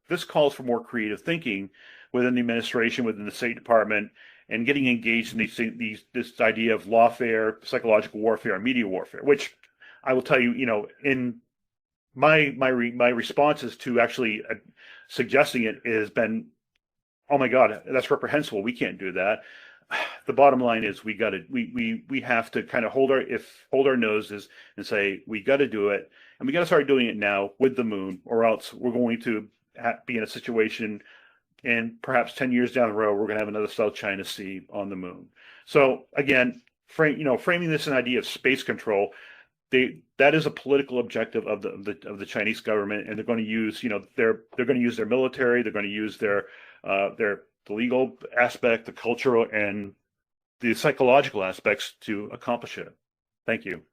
this calls for more creative thinking within the administration, within the State Department, and getting engaged in this idea of lawfare, psychological warfare, and media warfare, which I will tell you, in my responses to actually suggesting it has been, oh my God, that's reprehensible. We can't do that. The bottom line is we have to kind of hold our noses and say we got to do it, and we got to start doing it now with the moon, or else we're going to be in a situation, and perhaps 10 years down the road we're going to have another South China Sea on the moon. So again, framing this an idea of space control, that is a political objective of the Chinese government, and they're going to use they're going to use their military, they're going to use the legal aspect, the cultural, and the psychological aspects to accomplish it. Thank you.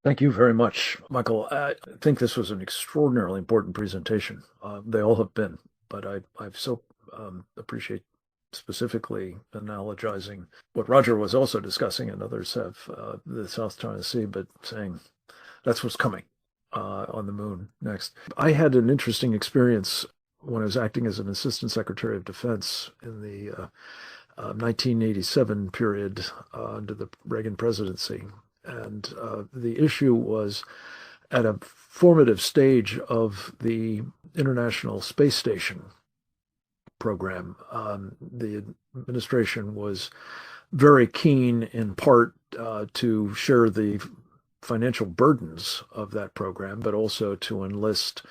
Thank you very much, Michael. I think this was an extraordinarily important presentation. They all have been, but I so appreciate specifically analogizing what Roger was also discussing, and others have, the South China Sea, but saying that's what's coming on the moon next. I had an interesting experience when I was acting as an Assistant Secretary of Defense in the 1987 period under the Reagan presidency. And the issue was at a formative stage of the International Space Station program. The administration was very keen, in part, to share the financial burdens of that program, but also to enlist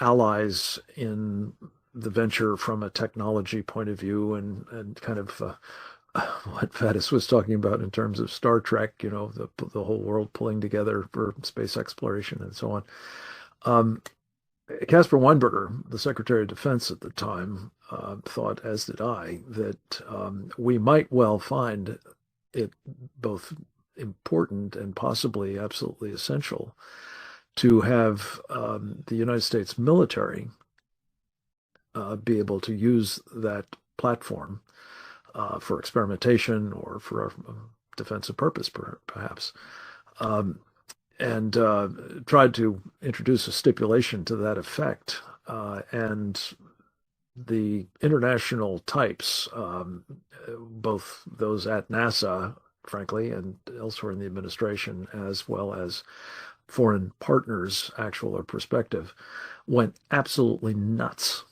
allies in the venture from a technology point of view, and kind of what Faddis was talking about in terms of Star Trek, the whole world pulling together for space exploration and so on. Caspar Weinberger, the Secretary of Defense at the time, thought, as did I, that we might well find it both important and possibly absolutely essential to have the United States military be able to use that platform for experimentation or for a defensive purpose, perhaps, and tried to introduce a stipulation to that effect. And the international types, both those at NASA, frankly, and elsewhere in the administration, as well as foreign partners, actual or prospective, went absolutely nuts.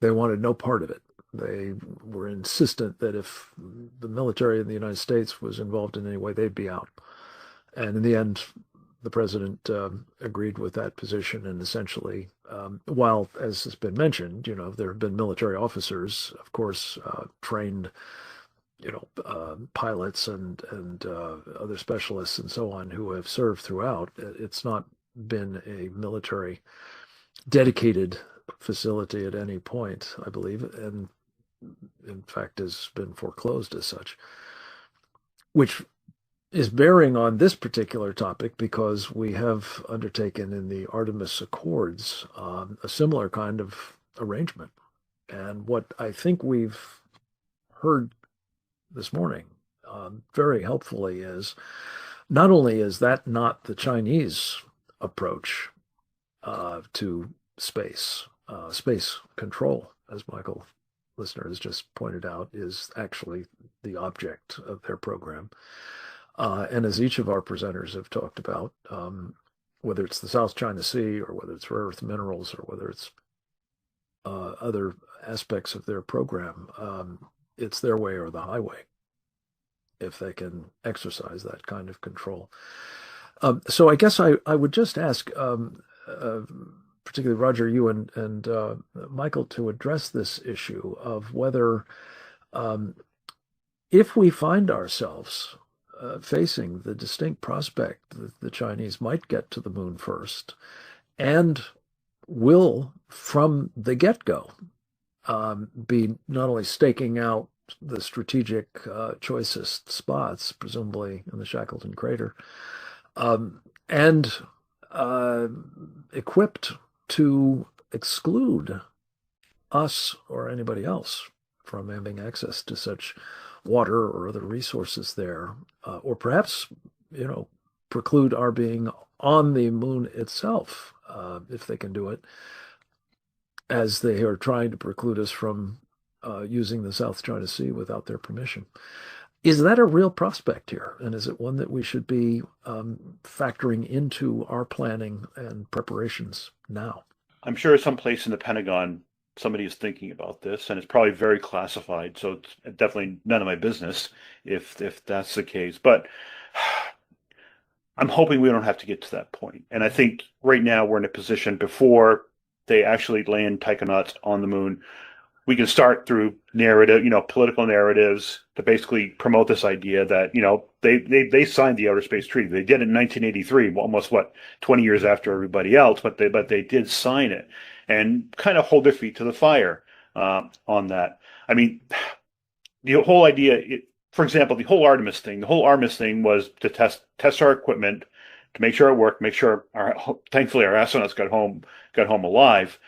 They wanted no part of it. They were insistent that if the military in the United States was involved in any way, they'd be out. And in the end, the president agreed with that position, and essentially, while, as has been mentioned, there have been military officers, of course, trained, pilots and other specialists and so on who have served throughout. It's not been a military dedicated facility at any point, I believe, and in fact has been foreclosed as such, which is bearing on this particular topic because we have undertaken in the Artemis Accords a similar kind of arrangement. And what I think we've heard this morning very helpfully is, not only is that not the Chinese approach to space control, as Michael Listener has just pointed out, is actually the object of their program. And as each of our presenters have talked about, whether it's the South China Sea or whether it's rare earth minerals or whether it's other aspects of their program, it's their way or the highway if they can exercise that kind of control. So I guess I would just ask, particularly Roger, you and Michael, to address this issue of whether, if we find ourselves facing the distinct prospect that the Chinese might get to the moon first, and will, from the get-go, be not only staking out the strategic choicest spots, presumably in the Shackleton crater, and equipped to exclude us or anybody else from having access to such water or other resources there, or perhaps, preclude our being on the moon itself, if they can do it, as they are trying to preclude us from using the South China Sea without their permission. Is that a real prospect here? And is it one that we should be factoring into our planning and preparations now? I'm sure someplace in the Pentagon, somebody is thinking about this, and it's probably very classified. So it's definitely none of my business if that's the case. But I'm hoping we don't have to get to that point. And I think right now we're in a position before they actually land taikonauts on the moon. We can start through narrative, political narratives to basically promote this idea that, they signed the Outer Space Treaty. They did it in 1983, almost 20 years after everybody else, but they did sign it and kind of hold their feet to the fire on that. I mean, the whole idea, for example, the whole Artemis thing was to test our equipment, to make sure it worked, make sure thankfully our astronauts got home alive.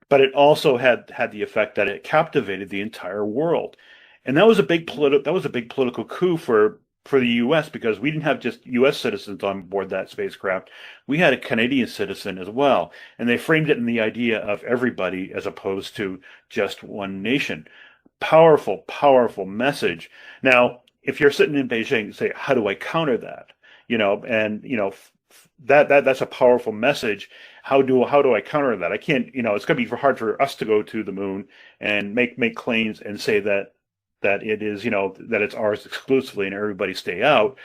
But it also had the effect that it captivated the entire world, and that was a big political coup for the U.S. because we didn't have just U.S. citizens on board that spacecraft; we had a Canadian citizen as well, and they framed it in the idea of everybody as opposed to just one nation. Powerful, powerful message. Now, if you're sitting in Beijing and say, "How do I counter that?" That's a powerful message. How do I counter that? I can't, it's going to be hard for us to go to the moon and make claims and say that it is, that it's ours exclusively and everybody stay out.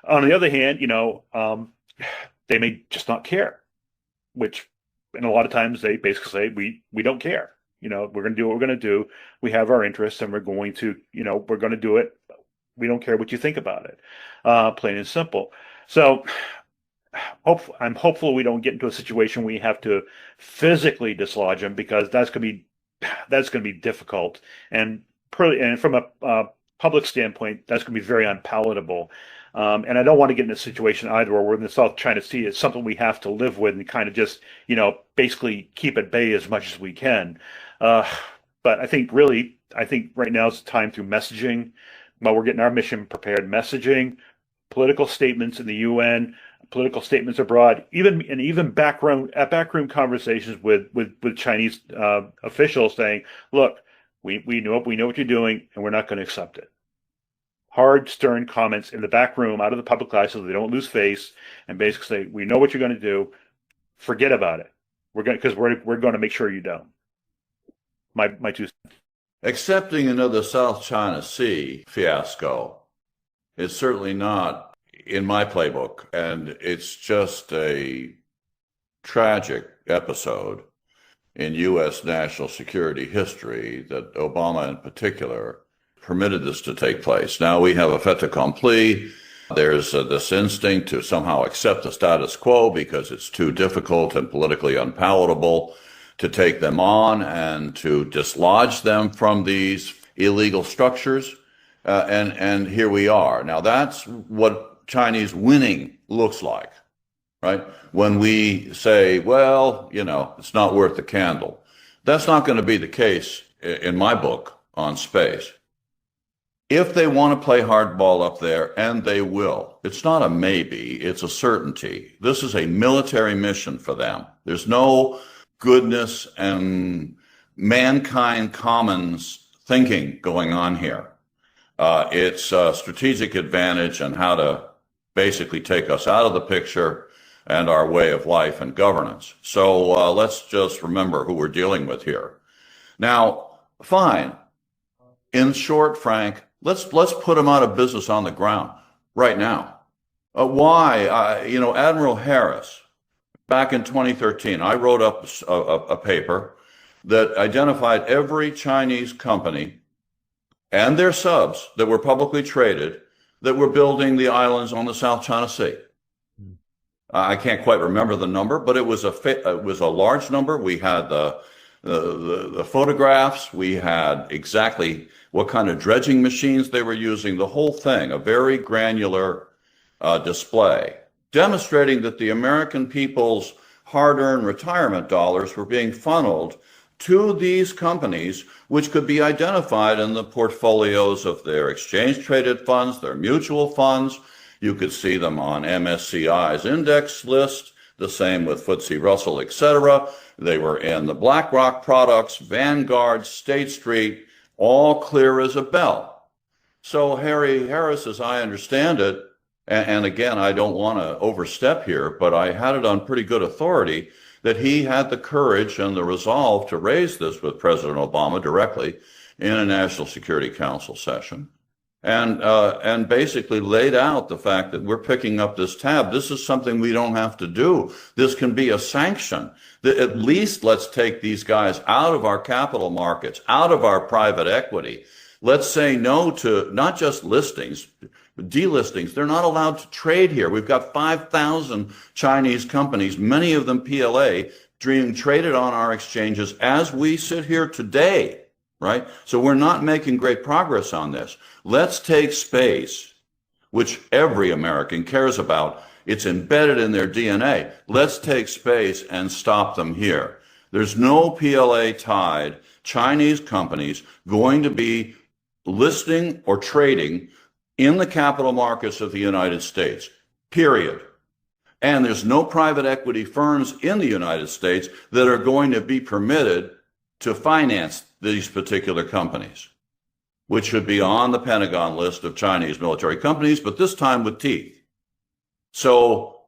On the other hand, they may just not care, which, and a lot of times they basically say, we don't care. We're going to do what we're going to do. We have our interests and we're going to do it. We don't care what you think about it. Plain and simple. So I'm hopeful we don't get into a situation where we have to physically dislodge them, because that's going to be difficult, and from a public standpoint, that's going to be very unpalatable. And I don't want to get in a situation either where we're in the South China Sea. It's something we have to live with and kind of just basically keep at bay as much as we can. But I think right now is the time through messaging. While we're getting our mission prepared, messaging, political statements in the UN, political statements abroad, even backroom conversations with Chinese officials saying, "Look, we know what you're doing, and we're not going to accept it." Hard, stern comments in the back room, out of the public eye, so they don't lose face, and basically say, "We know what you're going to do. Forget about it. We're going to make sure you don't." My 2 cents. Accepting another South China Sea fiasco is certainly not in my playbook, and it's just a tragic episode in U.S. national security history that Obama in particular permitted this to take place. Now we have a fait accompli. There's this instinct to somehow accept the status quo because it's too difficult and politically unpalatable to take them on and to dislodge them from these illegal structures. And here we are. Now that's what Chinese winning looks like, right? When we say, well, it's not worth the candle. That's not going to be the case in my book on space. If they want to play hardball up there, and they will, it's not a maybe, it's a certainty. This is a military mission for them. There's no goodness and mankind commons thinking going on here. It's a strategic advantage on how to basically take us out of the picture and our way of life and governance. So let's just remember who we're dealing with here. Now, fine. In short, Frank, let's put them out of business on the ground right now. Why? Admiral Harris, back in 2013, I wrote up a paper that identified every Chinese company and their subs that were publicly traded that were building the islands on the South China Sea. I can't quite remember the number, but it was a large number. We had the photographs. We had exactly what kind of dredging machines they were using, the whole thing, a very granular display. demonstrating that the American people's hard-earned retirement dollars were being funneled to these companies, which could be identified in the portfolios of their exchange-traded funds, their mutual funds. You could see them on MSCI's index list, the same with FTSE Russell, etc. They were in the BlackRock products, Vanguard, State Street, all clear as a bell. So Harry Harris, as I understand it, and again, I don't want to overstep here, but I had it on pretty good authority that he had the courage and the resolve to raise this with President Obama directly in a National Security Council session, and basically laid out the fact that we're picking up this tab. This is something we don't have to do. This can be a sanction. At least let's take these guys out of our capital markets, out of our private equity. Let's say no to not just listings, delistings. They're not allowed to trade here. We've got 5,000 Chinese companies, many of them PLA, being traded on our exchanges as we sit here today, right? So we're not making great progress on this. Let's take space, which every American cares about. It's embedded in their DNA. Let's take space and stop them here. There's no PLA-tied Chinese companies going to be listing or trading in the capital markets of the United States, period. And there's no private equity firms in the United States that are going to be permitted to finance these particular companies, which should be on the Pentagon list of Chinese military companies, but this time with teeth. So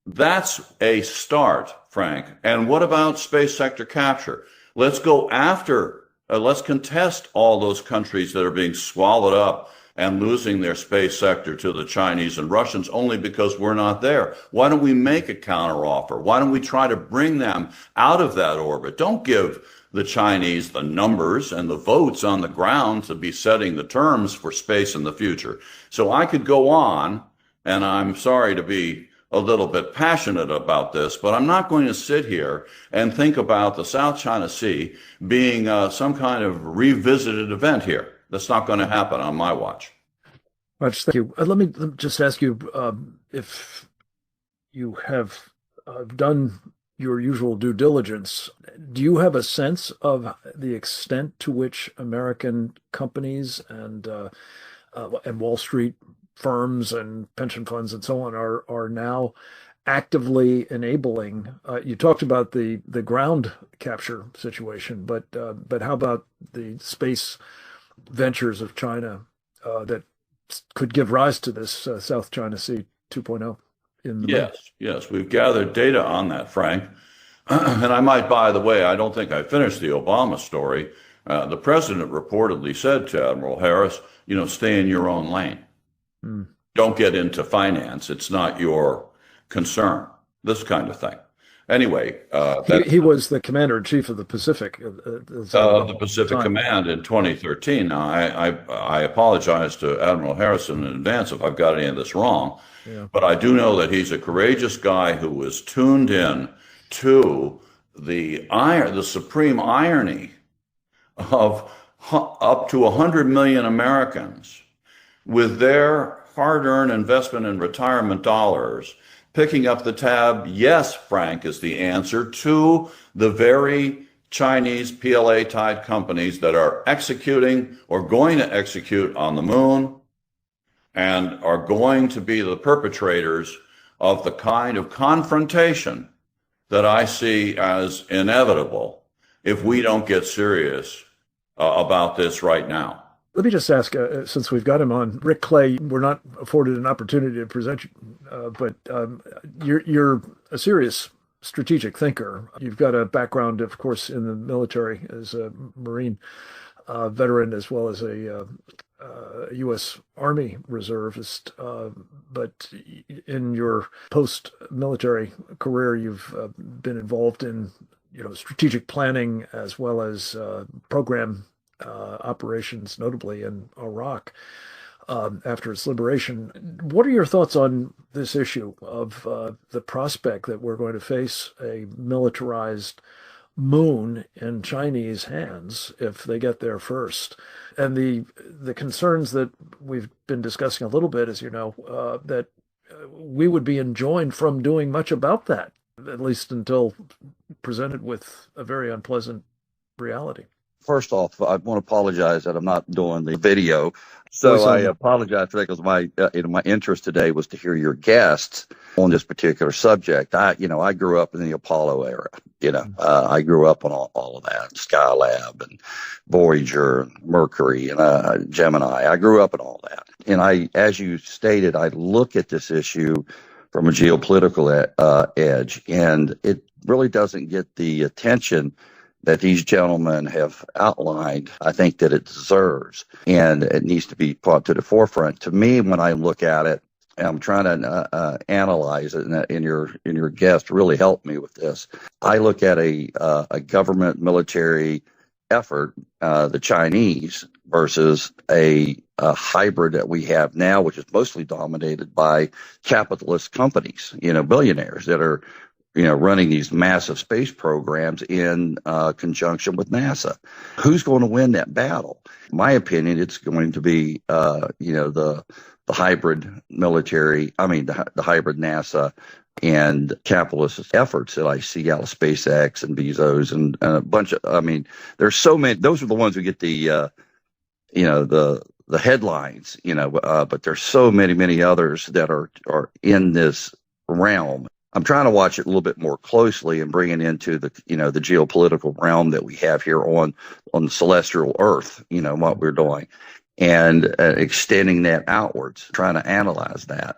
that's a start, Frank. And what about space sector capture? Let's go after, let's contest all those countries that are being swallowed up and losing their space sector to the Chinese and Russians only because we're not there. Why don't we make a counteroffer? Why don't we try to bring them out of that orbit? Don't give the Chinese the numbers and the votes on the ground to be setting the terms for space in the future. So I could go on, and I'm sorry to be a little bit passionate about this, but I'm not going to sit here and think about the South China Sea being some kind of revisited event here. That's not going to happen on my watch. Much thank you. Let me just ask you if you have done your usual due diligence. Do you have a sense of the extent to which American companies and Wall Street firms and pension funds and so on are now actively enabling? You talked about the ground capture situation, but how about the space ventures of China that could give rise to this South China Sea 2.0 in the Yes, we've gathered data on that, Frank. And I might, by the way, I don't think I finished the Obama story. The president reportedly said to Admiral Harris, stay in your own lane. Don't get into finance. It's not your concern. This kind of thing. Anyway, he was the commander-in-chief of the Pacific. The Pacific Command in 2013. Now, I apologize to Admiral Harrison in advance if I've got any of this wrong, but I do know that he's a courageous guy who was tuned in to the supreme irony of up to 100 million Americans with their hard-earned investment in retirement dollars picking up the tab. Yes, Frank, is the answer to the very Chinese PLA-tied companies that are executing or going to execute on the moon and are going to be the perpetrators of the kind of confrontation that I see as inevitable if we don't get serious about this right now. Let me just ask, since we've got him on, Rick Clay, we're not afforded an opportunity to present you, but you're a serious strategic thinker. You've got a background, of course, in the military as a Marine veteran, as well as a U.S. Army reservist. But in your post-military career, you've been involved in strategic planning as well as program operations, notably in Iraq after its liberation. What are your thoughts on this issue of the prospect that we're going to face a militarized moon in Chinese hands if they get there first, and the concerns that we've been discussing a little bit, as you know, that we would be enjoined from doing much about that, at least until presented with a very unpleasant reality. First off, I want to apologize that I'm not doing the video. So I apologize for that, because my interest today was to hear your guests on this particular subject. I grew up in the Apollo era. I grew up on all of that, Skylab and Voyager and Mercury and Gemini. I grew up in all that. And as you stated, I look at this issue from a geopolitical edge, and it really doesn't get the attention that these gentlemen have outlined. I think that it deserves, and it needs to be brought to the forefront. To me, when I look at it, and I'm trying to analyze it, and your guest really helped me with this. I look at a government military effort, the Chinese, versus a hybrid that we have now, which is mostly dominated by capitalist companies, billionaires that are running these massive space programs in conjunction with NASA. Who's going to win that battle? In my opinion, it's going to be, the hybrid military, the hybrid NASA and capitalist efforts that I see out of SpaceX and Bezos and a bunch of, there's so many. Those are the ones who get the headlines, but there's so many others that are in this realm. I'm trying to watch it a little bit more closely and bring it into the geopolitical realm that we have here on the celestial Earth, what we're doing, and extending that outwards, trying to analyze that.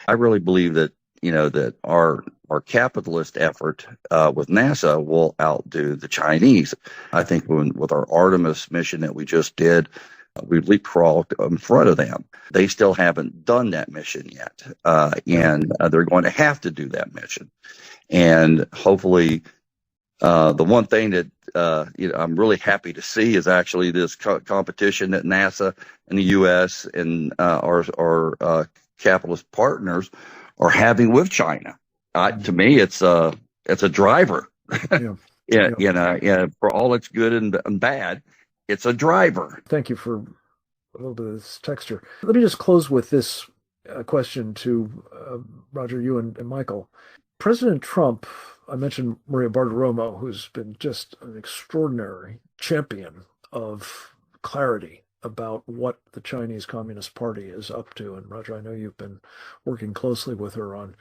I really believe that, that our capitalist effort with NASA will outdo the Chinese. I think with our Artemis mission that we just did, we leapfrogged in front of them. They still haven't done that mission yet, and they're going to have to do that mission. And hopefully, the one thing that I'm really happy to see is actually this competition that NASA and the U.S. and our capitalist partners are having with China. To me, it's a driver. For all its good and bad. It's a driver. Thank you for a little bit of this texture. Let me just close with this question to Roger, you and Michael. President Trump, I mentioned Maria Bartiromo, who's been just an extraordinary champion of clarity about what the Chinese Communist Party is up to. And Roger, I know you've been working closely with her on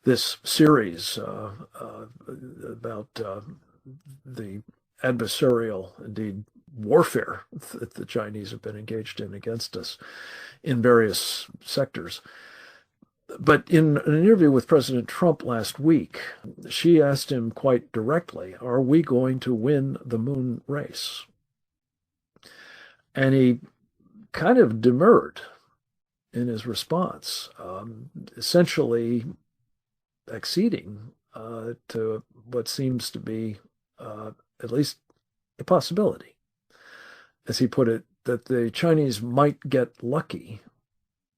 this series about the adversarial, indeed, warfare that the Chinese have been engaged in against us in various sectors. But in an interview with President Trump last week, she asked him quite directly, are we going to win the moon race? And he kind of demurred in his response, essentially acceding to what seems to be at least a possibility. As he put it, that the Chinese might get lucky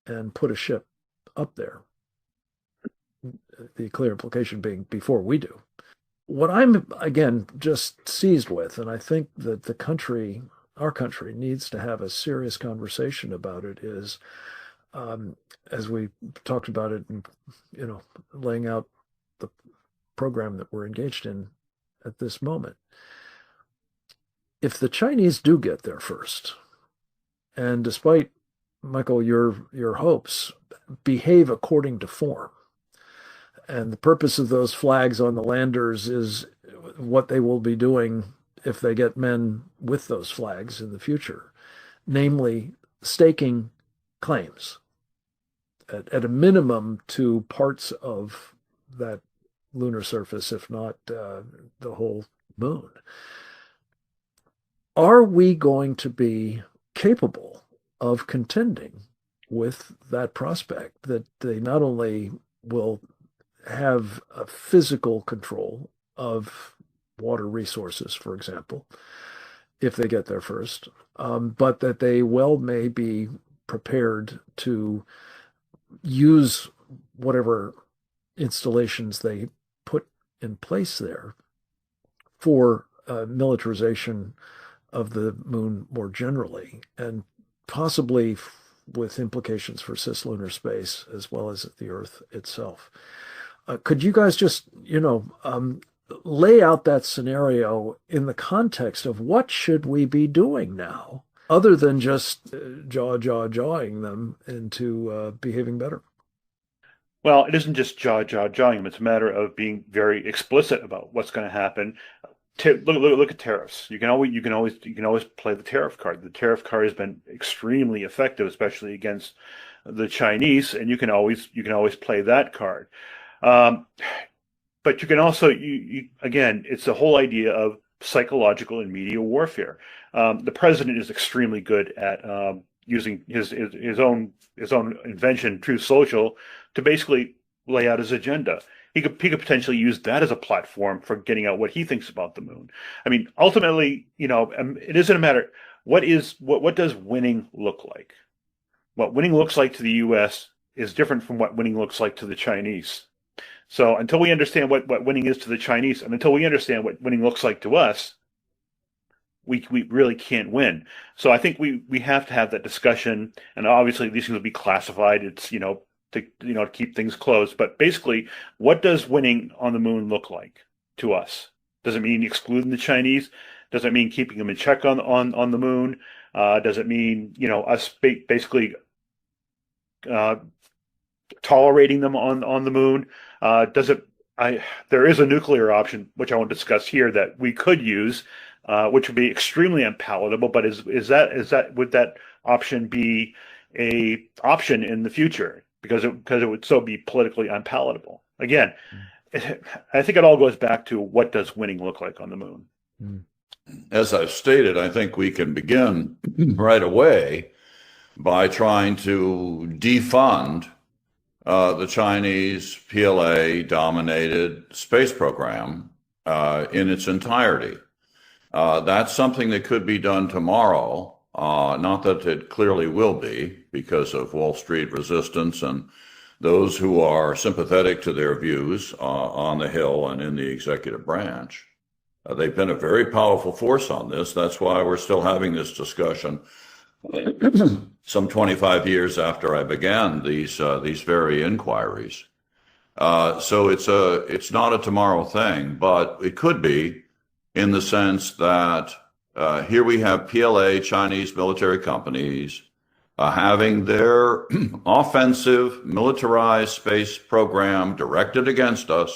and put a ship up there. The clear implication being before we do. What I'm, again, just seized with, and I think that our country needs to have a serious conversation about it, is, as we talked about it, and, laying out the program that we're engaged in at this moment. If the Chinese do get there first, and despite, Michael, your hopes, behave according to form, and the purpose of those flags on the landers is what they will be doing if they get men with those flags in the future, namely staking claims at a minimum to parts of that lunar surface, if not the whole moon. Are we going to be capable of contending with that prospect that they not only will have a physical control of water resources, for example, if they get there first, but that they may be prepared to use whatever installations they put in place there for militarization of the moon more generally, and possibly with implications for cislunar space as well as the Earth itself. Could you guys just, lay out that scenario in the context of what should we be doing now, other than just jawing them into behaving better? Well, it isn't just jawing them. It's a matter of being very explicit about what's going to happen. Look at tariffs. You can always play the tariff card. The tariff card has been extremely effective, especially against the Chinese, and you can always play that card. But you can also, again, it's the whole idea of psychological and media warfare. The president is extremely good at using his own invention, Truth Social, to basically lay out his agenda. He could potentially use that as a platform for getting out what he thinks about the moon. I mean, ultimately, it isn't a matter what does winning look like. What winning looks like to the U.S. is different from what winning looks like to the Chinese. So until we understand what winning is to the Chinese, and until we understand what winning looks like to us, we really can't win. So I think we have to have that discussion, and obviously these things will be classified. It's to keep things closed. But basically, what does winning on the moon look like to us? Does it mean excluding the Chinese? Does it mean keeping them in check on the moon? Does it mean us basically tolerating them on the moon? There is a nuclear option, which I won't discuss here, that we could use, which would be extremely unpalatable. But would that option be a option in the future? Because it would so be politically unpalatable. Again, I think it all goes back to what does winning look like on the moon. As I've stated, I think we can begin right away by trying to defund the Chinese PLA-dominated space program in its entirety. That's something that could be done tomorrow. Not that it clearly will be, because of Wall Street resistance and those who are sympathetic to their views on the Hill and in the executive branch. They've been a very powerful force on this. That's why we're still having this discussion some 25 years after I began these very inquiries. So it's not a tomorrow thing, but it could be, in the sense that here we have PLA, Chinese military companies, having their offensive militarized space program directed against us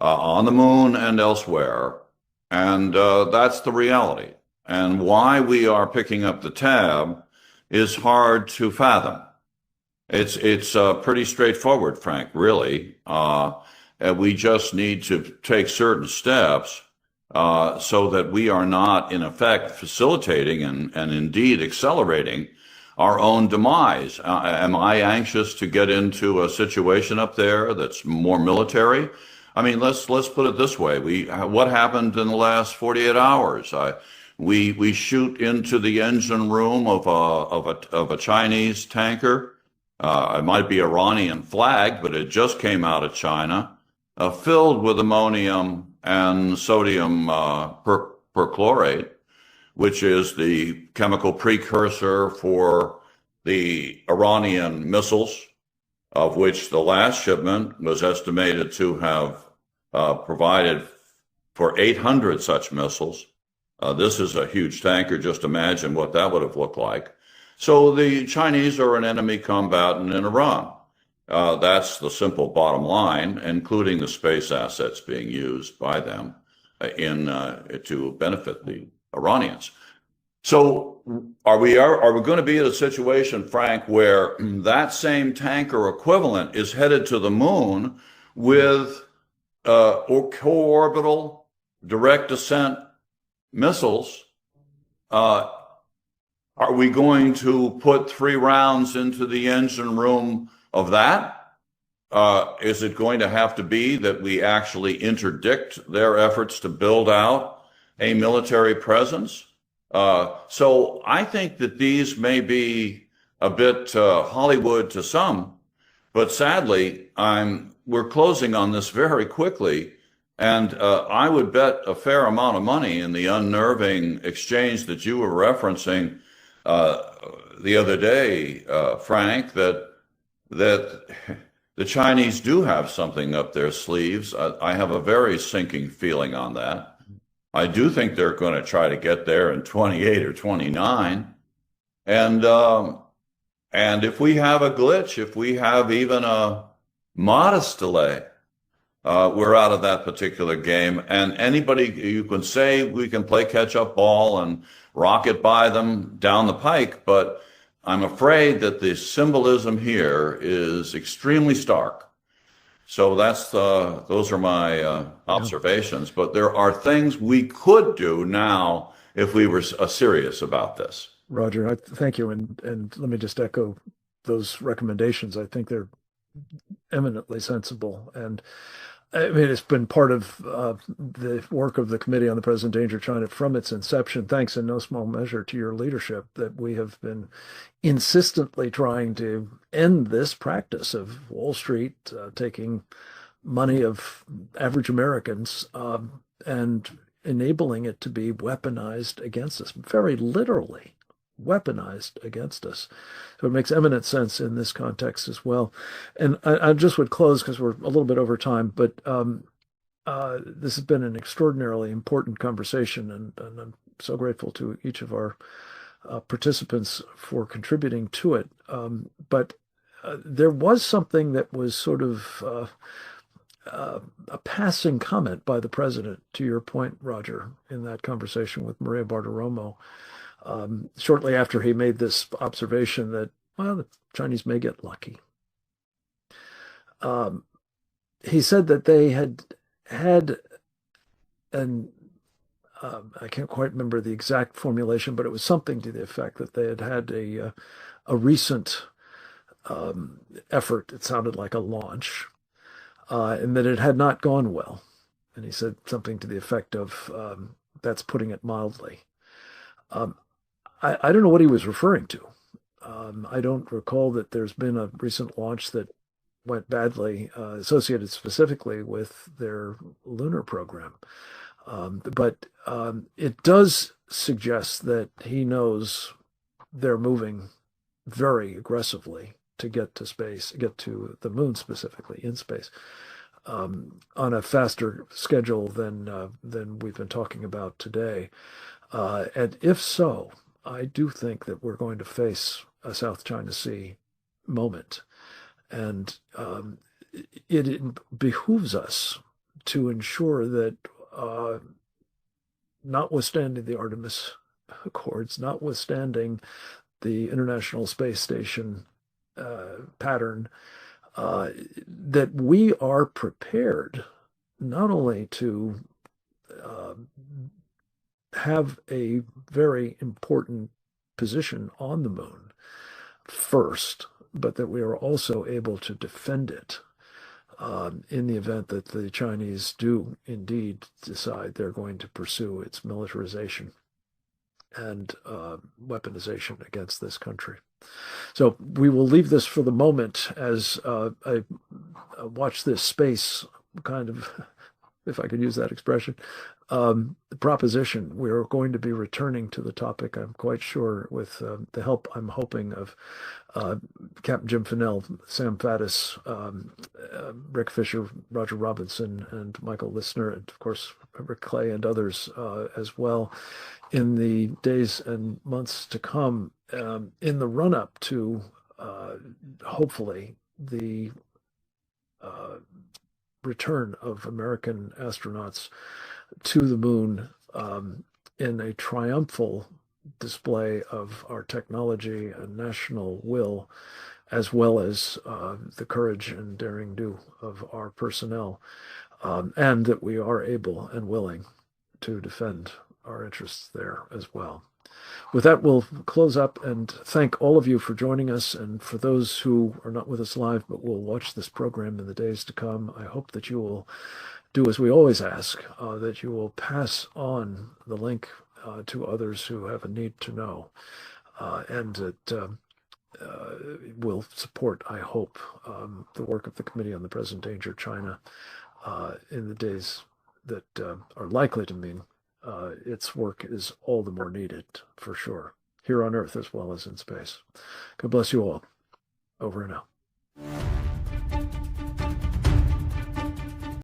on the moon and elsewhere. And that's the reality. And why we are picking up the tab is hard to fathom. It's pretty straightforward, Frank, really. And we just need to take certain steps so that we are not, in effect, facilitating and indeed accelerating our own demise. Am I anxious to get into a situation up there that's more military? I mean, let's put it this way. What happened in the last 48 hours? We shoot into the engine room of a Chinese tanker. It might be Iranian flagged, but it just came out of China, filled with ammonium and sodium perchlorate, which is the chemical precursor for the Iranian missiles, of which the last shipment was estimated to have provided for 800 such missiles. This is a huge tanker. Just imagine what that would have looked like. So the Chinese are an enemy combatant in Iran. That's the simple bottom line, including the space assets being used by them to benefit the Iranians. So are we going to be in a situation, Frank, where that same tanker equivalent is headed to the moon with co-orbital direct descent missiles? Are we going to put 3 rounds into the engine room of that? Is it going to have to be that we actually interdict their efforts to build out a military presence? So I think that these may be a bit Hollywood to some, but sadly, we're closing on this very quickly. And I would bet a fair amount of money in the unnerving exchange that you were referencing the other day, Frank, that the Chinese do have something up their sleeves. I have a very sinking feeling on that. I do think they're going to try to get there in 28 or 29. And if we have a glitch, if we have even a modest delay, we're out of that particular game. And anybody, you can say we can play catch-up ball and rocket by them down the pike, but I'm afraid that the symbolism here is extremely stark. So those are my observations. But there are things we could do now if we were serious about this. Roger, thank you. And let me just echo those recommendations. I think they're eminently sensible. And I mean, it's been part of the work of the Committee on the Present Danger of China from its inception, thanks in no small measure to your leadership, that we have been insistently trying to end this practice of Wall Street taking money of average Americans and enabling it to be weaponized against us, very literally weaponized against us. So it makes eminent sense in this context as well. And I just would close because we're a little bit over time, but this has been an extraordinarily important conversation, and I'm so grateful to each of our participants for contributing to it. But there was something that was sort of a passing comment by the president, to your point, Roger, in that conversation with Maria Bartiromo, shortly after he made this observation that, well, the Chinese may get lucky. He said that they had an I can't quite remember the exact formulation, but it was something to the effect that they had a recent effort. It sounded like a launch, and that it had not gone well. And he said something to the effect of, that's putting it mildly. I don't know what he was referring to. I don't recall that there's been a recent launch that went badly, associated specifically with their lunar program. But it does suggest that he knows they're moving very aggressively to get to space, get to the moon specifically in space, on a faster schedule than we've been talking about today. And if so, I do think that we're going to face a South China Sea moment. And it behooves us to ensure that, notwithstanding the Artemis Accords, notwithstanding the International Space Station pattern, that we are prepared not only to have a very important position on the moon first, but that we are also able to defend it in the event that the Chinese do indeed decide they're going to pursue its militarization and weaponization against this country. So we will leave this for the moment as I watch this space kind of, if I could use that expression, proposition. We're going to be returning to the topic, I'm quite sure, with the help, I'm hoping, of Captain Jim Fennell, Sam Faddis, Rick Fisher, Roger Robinson, and Michael Listner, and of course Rick Clay and others as well, in the days and months to come, in the run-up to hopefully the return of American astronauts to the moon in a triumphal display of our technology and national will, as well as the courage and daring do of our personnel, and that we are able and willing to defend our interests there as well. With that, we'll close up and thank all of you for joining us, and for those who are not with us live but will watch this program in the days to come, I hope that you will do as we always ask, that you will pass on the link to others who have a need to know, and that will support, I hope, the work of the Committee on the Present Danger of China in the days that are likely to mean its work is all the more needed, for sure. Here here on Earth as well as in space. God bless you all. Over and out.